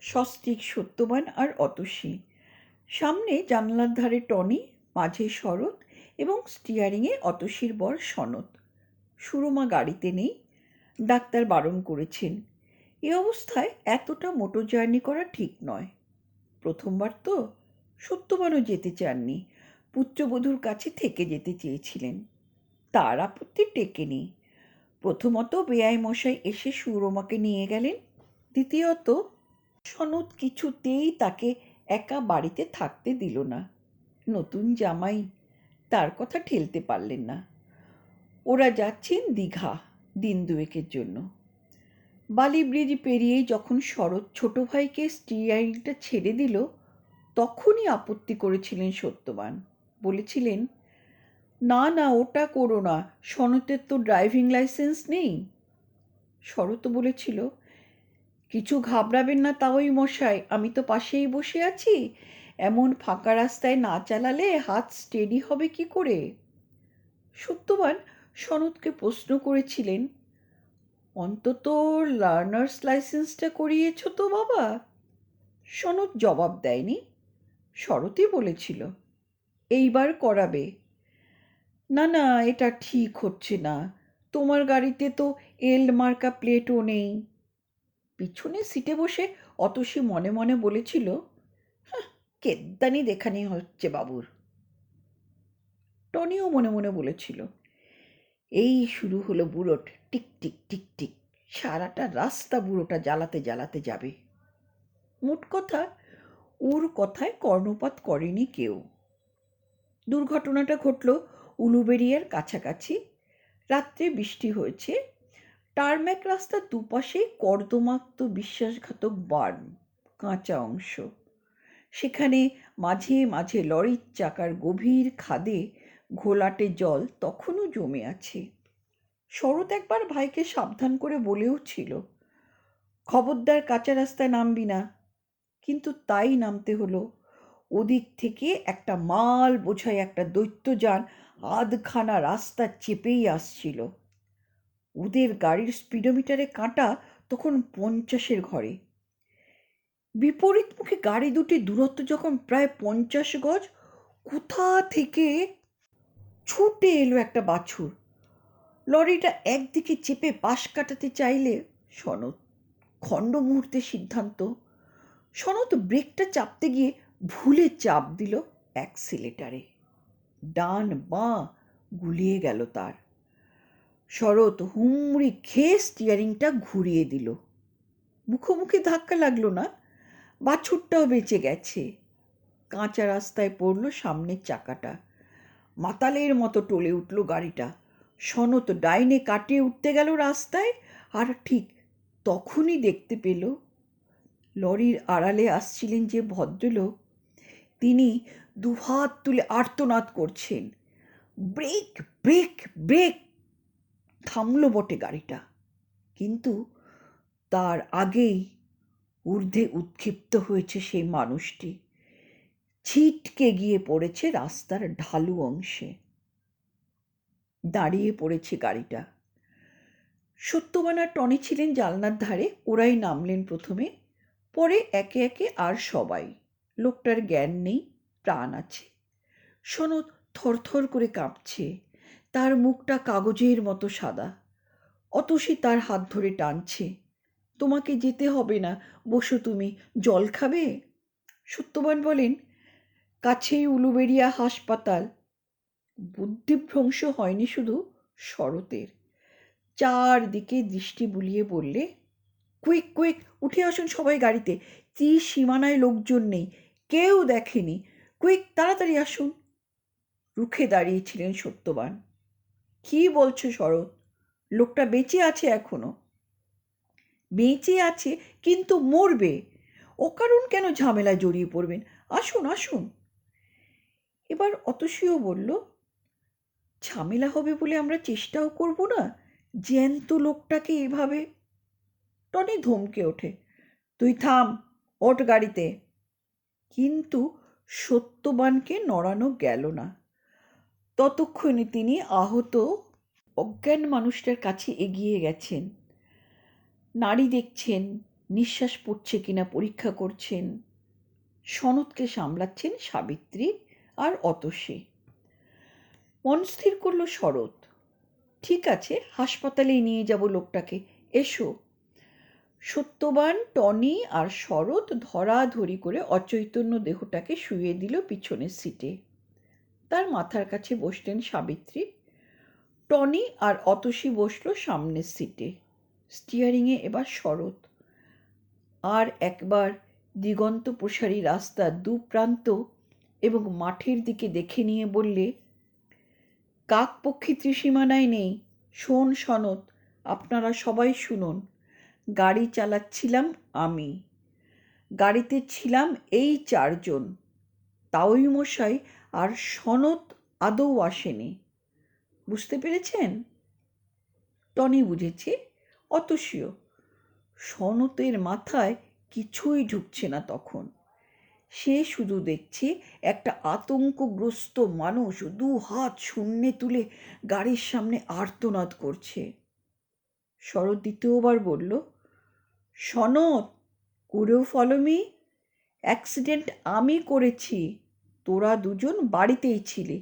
সস্ত্রীক সত্যবান আর অতসী, সামনে জানলার ধারে টনি, মাঝে শরৎ এবং স্টিয়ারিংয়ে অতসীর বর সনত। সুরমা গাড়িতে নেই, ডাক্তার বারণ করেছেন। এ অবস্থায় এতটা মোটর জার্নি করা ঠিক নয়। প্রথমবার তো। সত্যবানও যেতে চাননি, পুত্রবধূর কাছে থেকে যেতে চেয়েছিলেন। তার আপত্তি টেকেনি। প্রথমত বেয়াই মশাই এসে সুরমাকে নিয়ে গেলেন, দ্বিতীয়ত সনদ কিছুতেই তাকে একা বাড়িতে থাকতে দিল না। নতুন জামাই, তার কথা ঠেলতে পারলেন না। ওরা যাচ্ছেন দীঘা, দিন দুয়েকের জন্য। বালি ব্রিজ পেরিয়ে যখন শরৎ ছোট ভাইকে স্টিয়ারিংটা ছেড়ে দিল, তখনই আপত্তি করেছিলেন সত্যবান। বলেছিলেন, না না, ওটা করো না, সনতের তো ড্রাইভিং লাইসেন্স নেই। শরৎ বলেছিল, কিছু ঘাবড়াবেন না তাওই মশাই, আমি তো পাশেই বসে আছি। এমন ফাঁকা রাস্তায় না চালালে হাত স্টেডি হবে কি করে? সত্যবান সনৎকে প্রশ্ন করেছিলেন, অন্তত লার্নার্স লাইসেন্সটা করিয়েছ তো বাবা? সনৎ জবাব দেয়নি। শরৎই বলেছিল, এইবার করাবে। না না, এটা ঠিক হচ্ছে না, তোমার গাড়িতে তো এল মার্কা প্লেটও নেই। পিছনের সিটে বসে অতসী মনে মনে বলেছিল, কেদ্দানি দেখানি হচ্ছে বাবুর। টনিও মনে মনে বলেছিল, এই শুরু হলো বুড়োট টিক টিক টিক টিক, সারাটা রাস্তা বুড়োটা জ্বালাতে জ্বালাতে যাবে। মোট কথা, ওর কথায় কর্ণপাত করেনি কেউ। দুর্ঘটনাটা ঘটল উলুবেড়িয়ার কাছাকাছি। রাত্রে বৃষ্টি হয়েছে। টারম্যাক রাস্তার দুপাশে কর্দমাক্ত বিশ্বাসঘাতক বার্ন, কাঁচা অংশ। সেখানে মাঝে মাঝে লরির চাকার গভীর খাদে ঘোলাটে জল তখনও জমে আছে। শরৎ একবার ভাইকে সাবধান করে বলেও ছিল, খবরদার কাঁচা রাস্তায় নামবি না। কিন্তু তাই নামতে হলো। ওদিক থেকে একটা মাল বোঝাই একটা দৈত্যযান আধখানা রাস্তা চেপেই আসছিল। ওদের গাড়ির স্পিডোমিটারে কাঁটা তখন 50-এর ঘরে। বিপরীতমুখী গাড়ি দুটি দূরত্ব যখন প্রায় 50 গজ, কোথা থেকে ছুটে এলো একটা বাছুর। লরিটা একদিকে চেপে পাশ কাটাতে চাইলে সনৎ খণ্ড মুহূর্তে সিদ্ধান্ত। সনৎ ব্রেকটা চাপতে গিয়ে ভুলে চাপ দিল অ্যাক্সিলেটারে। ডান বাঁ গুলিয়ে গেল তার। শরৎ হুমড়ি খেয়ে স্টিয়ারিংটা ঘুরিয়ে দিল। মুখোমুখি ধাক্কা লাগলো না, বাছুরটাও বেঁচে গেছে। কাঁচা রাস্তায় পড়ল সামনের চাকাটা। মাতালের মতো টলে উঠল গাড়িটা। সনত ডাইনে কাটিয়ে উঠতে গেল রাস্তায়, আর ঠিক তখনই দেখতে পেল লরির আড়ালে আসছিলেন যে ভদ্রলোক, তিনি দুহাত তুলে আর্তনাদ করছেন, ব্রেক ব্রেক ব্রেক। থামল বটে গাড়িটা, কিন্তু তার আগেই ঊর্ধ্বে উৎক্ষিপ্ত হয়েছে সেই মানুষটি, ছিটকে গিয়ে পড়েছে রাস্তার ঢালু অংশে। দাঁড়িয়ে পড়েছে গাড়িটা। সত্যবান আর টনি ছিলেন জানলার ধারে, ওরাই নামলেন প্রথমে, পরে একে একে আর সবাই। লোকটার জ্ঞান নেই, প্রাণ আছে। সনদ থরথর করে কাঁপছে, তার মুখটা কাগজের মতো সাদা। অতসী তার হাত ধরে টানছে, তোমাকে যেতে হবে না, বসো তুমি, জল খাবে? সত্যবান বলেন, কাছেই উলুবেড়িয়া হাসপাতাল। বুদ্ধিভ্রংশ হয়নি শুধু শরতের, চারদিকে দৃষ্টি বুলিয়ে বললে, কুইক কুইক, উঠে আসুন সবাই গাড়িতে, তীর সীমানায় লোকজন নেই, কেউ দেখেনি, কুইক তাড়াতাড়ি আসুন। রুখে দাঁড়িয়েছিলেন সত্যবান। কি বলছো শরৎ? লোকটা বেঁচে আছে এখনো? বেঁচে আছে, কিন্তু মরবে। অকারণ কেন ঝামেলায় জড়িয়ে পড়বেন? আসুন আসুন। এবার অতসীও বলল, ঝামেলা হবে বলে আমরা চেষ্টাও করব না, জ্যান্ত লোকটাকে এভাবে। টনি ধমকে ওঠে, তুই থাম, ওঠ গাড়িতে। কিন্তু সত্যবানকে নড়ানো গেল না। ততক্ষণে তিনি আহত অজ্ঞান মানুষটার কাছে এগিয়ে গেছেন। নাড়ি দেখছেন, নিঃশ্বাস পড়ছে কিনা পরীক্ষা করছেন। সনদকে সামলাচ্ছেন সাবিত্রী আর অতসী। মন স্থির করল শরৎ, ঠিক আছে, হাসপাতালেই নিয়ে যাব লোকটাকে, এসো। সত্যবান, টনি আর শরৎ ধরাধরি করে অচৈতন্য দেহটাকে শুইয়ে দিল পিছনের সিটে। তার মাথার কাছে বসলেন সাবিত্রী। টনি আর অতসী বসল সামনের সিটে। স্টিয়ারিংয়ে এবার শরৎ। আর একবার দিগন্ত প্রসারী রাস্তার দুপ্রান্ত এবং মাঠের দিকে দেখে নিয়ে বললে, কাকপক্ষী ত্রিসীমানায় নেই। শোন সনদ, আপনারা সবাই শুনুন। গাড়ি চালাচ্ছিলাম আমি, গাড়িতে ছিলাম এই 4 জন। তাওই মশাই আর সনদ আদৌ আসেনি। বুঝতে পেরেছেন? টনি বুঝেছে, অতসীও। সনতের মাথায় কিছুই ঢুকছে না তখন। সে শুধু দেখছে একটা আতঙ্কগ্রস্ত মানুষ 2 হাত শূন্যে তুলে গাড়ির সামনে আর্তনাদ করছে। শরৎ দ্বিতীয়বার বলল, সনদ, কুডু ফলো মি? অ্যাক্সিডেন্ট আমি করেছি, তোরা দুজন বাড়িতেই ছিলি,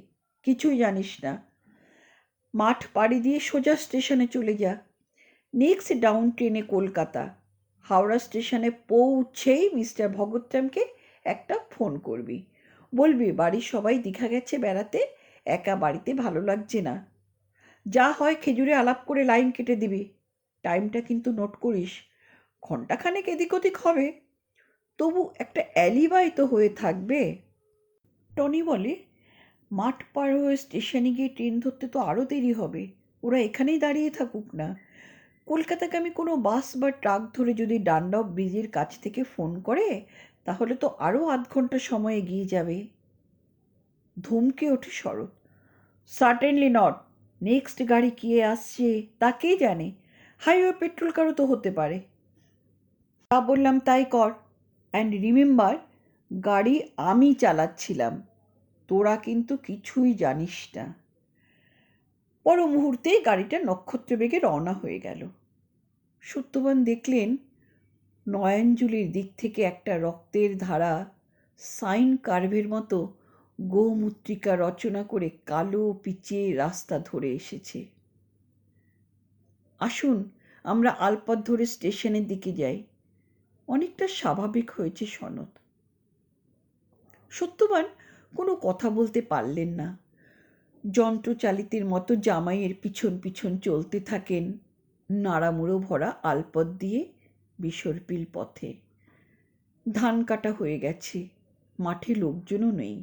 কিছুই জানিস না। মাঠ পাড়ি দিয়ে সোজা স্টেশনে চলে যা। নেক্সট ডাউন ট্রেনে কলকাতা। হাওড়া স্টেশনে পৌঁছেই মিস্টার ভগতরামকে একটা ফোন করবি, বলবি বাড়ির সবাই দীঘা গেছে বেড়াতে, একা বাড়িতে ভালো লাগছে না। যা হয় খেজুরে আলাপ করে লাইন কেটে দিবি। টাইমটা কিন্তু নোট করিস, ঘণ্টাখানেক এদিক ওদিক হবে, তবু একটা অ্যালিবাই তো হয়ে থাকবে। টনি বলে, মাঠ পার হয়ে স্টেশনে গিয়ে ট্রেন ধরতে তো আরও দেরি হবে, ওরা এখানেই দাঁড়িয়ে থাকুক না। কলকাতাকে আমি কোনো বাস বা ট্রাক ধরে যদি ডান্ডাও ব্রিজের কাছ থেকে ফোন করে, তাহলে তো আরও আধ ঘন্টা সময় এগিয়ে যাবে। ধমকে ওঠে শরৎ, সার্টেনলি নট। নেক্সট গাড়ি কে আসছে তা কে জানে, হাইওয়ে পেট্রোল কারও তো হতে পারে। যা বললাম তাই কর, অ্যান্ড রিমেম্বার, গাড়ি আমি চালাচ্ছিলাম, তোরা কিন্তু কিছুই জানিস না। পর মুহূর্তেই গাড়িটা নক্ষত্রবেগে রওনা হয়ে গেল। সত্যবান দেখলেন নয়নজুলির দিক থেকে একটা রক্তের ধারা সাইন কার্ভের মতো গোমূত্রিকা রচনা করে কালো পিচে রাস্তা ধরে এসেছে। আসুন আমরা আলপথ ধরে স্টেশনের দিকে যাই। অনেকটা স্বাভাবিক হয়েছে সনদ। সত্যবান কোনো কথা বলতে পারলেন না। যন্ত্রচালিতের মতো জামাইয়ের পিছন পিছন চলতে থাকেন নাড়ামুড়ো ভরা আলপথ দিয়ে বিসর্পিল পথে। ধান কাটা হয়ে গেছে, মাঠে লোকজনও নেই।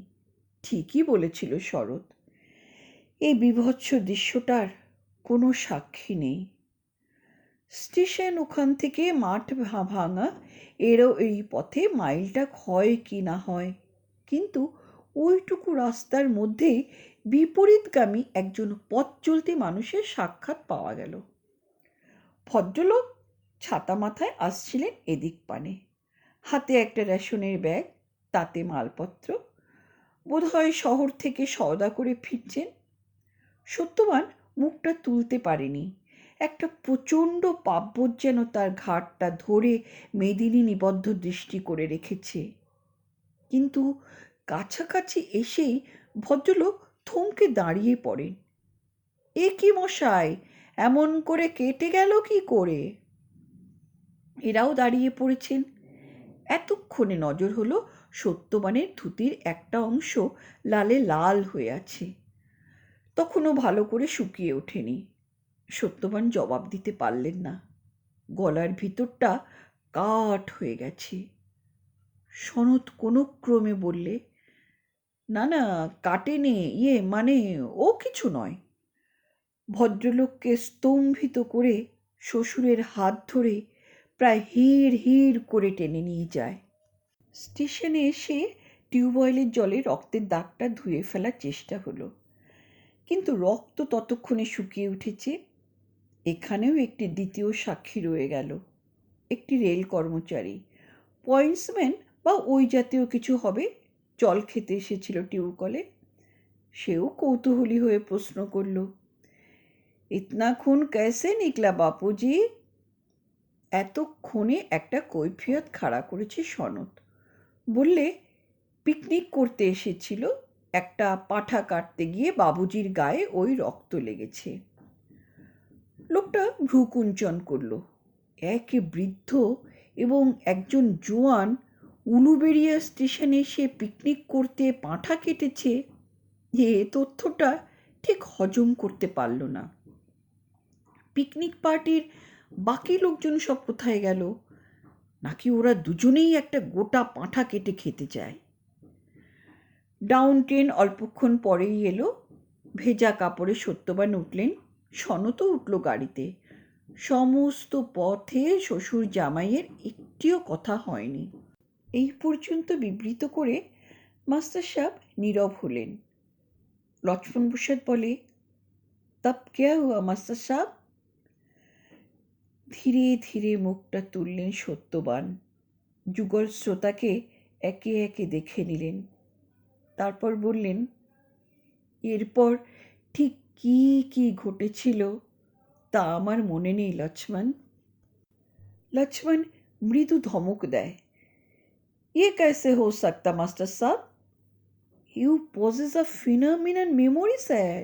ঠিকই বলেছিল শরৎ, এই বীভৎস দৃশ্যটার কোনো সাক্ষী নেই। স্টেশন ওখান থেকে মাঠ ভাঙা, এরও এই পথে মাইলটা হয় কি না হয় কিন্তু ওইটুকু রাস্তার মধ্যেই বিপরীতগামী একজন পথ চলতি মানুষের সাক্ষাৎ পাওয়া গেল। ভদ্রলোক ছাতা মাথায় আসছিলেন এদিক পানে, হাতে একটা রেশনের ব্যাগ, তাতে মালপত্র। বোধহয় শহর থেকে সওদা করে ফিরছেন। সত্যবান মুখটা তুলতে পারেনি। একটা প্রচণ্ড পাপবোধ যেন তার ঘাড়টা ধরে মেদিনী নিবদ্ধ দৃষ্টি করে রেখেছে। কিন্তু কাছাকাছি এসেই ভদ্রলোক থমকে দাঁড়িয়ে পড়েন। এ কি মশাই, এমন করে কেটে গেল কি করে? এরাও দাঁড়িয়ে পড়েছেন। এতক্ষণে নজর হলো সত্যবানের ধুতির একটা অংশ লালে লাল হয়ে আছে, তখনও ভালো করে শুকিয়ে ওঠেনি। সত্যবান জবাব দিতে পারলেন না। গলার ভিতরটা কাঠ হয়ে গেছে। সনৎ কোনো ক্রমে বললে, না না, কাটেনি, মানে ও কিছু নয়। ভদ্রলোককে স্তম্ভিত করে শ্বশুরের হাত ধরে প্রায় হিড় হিড় করে টেনে নিয়ে যায়। স্টেশনে এসে টিউবওয়েলের জলে রক্তের দাগটা ধুয়ে ফেলার চেষ্টা হলো, কিন্তু রক্ত ততক্ষণে শুকিয়ে উঠেছে। এখানেও একটি দ্বিতীয় সাক্ষী রয়ে গেল, একটি রেল কর্মচারী, পয়েন্টসম্যান বা ওই জাতীয় কিছু হবে, জল খেতে এসেছিল টিউবকলে। সেও কৌতূহলী হয়ে প্রশ্ন করল, ইতনা খুন कैसे निकला বাপুজি? এতক্ষণে একটা কৈফিয়ত খাড়া করেছে সনৎ। বললে, পিকনিক করতে এসেছিল, একটা পাঁঠা কাটতে গিয়ে বাবুজির গায়ে ওই রক্ত লেগেছে। লোকটা ভ্রুকুঞ্চন করল। এক বৃদ্ধ এবং একজন জোয়ান উলুবেড়িয়া স্টেশনে এসে পিকনিক করতে পাঁঠা কেটেছে, এ তথ্যটা ঠিক হজম করতে পারল না। পিকনিক পার্টির বাকি লোকজন সব কোথায় গেল? নাকি ওরা দুজনেই একটা গোটা পাঁঠা কেটে খেতে চায়? ডাউন ট্রেন অল্পক্ষণ পরেই এলো। ভেজা কাপড়ে সত্যবান উঠলেন, সনতও উঠল গাড়িতে। সমস্ত পথে শ্বশুর জামাইয়ের একটিও কথা হয়নি। এই পর্যন্ত বিবৃত করে মাস্টার সাহেব নীরব হলেন। লক্ষ্মণ প্রসাদ বলে, তব क्या हुआ মাস্টার সাহেব? ধীরে ধীরে মুখটা তুললেন সত্যবান, যুগল শ্রোতাকে একে একে দেখে নিলেন। তারপর বললেন, এরপর ঠিক কি কি ঘটেছিল তা আমার মনে নেই লক্ষ্মণ। লক্ষ্মণ মৃদু ধমক দেয়, ये कैसे हो सकता मास्टर साहब? You possess a phenomenal memory, sir.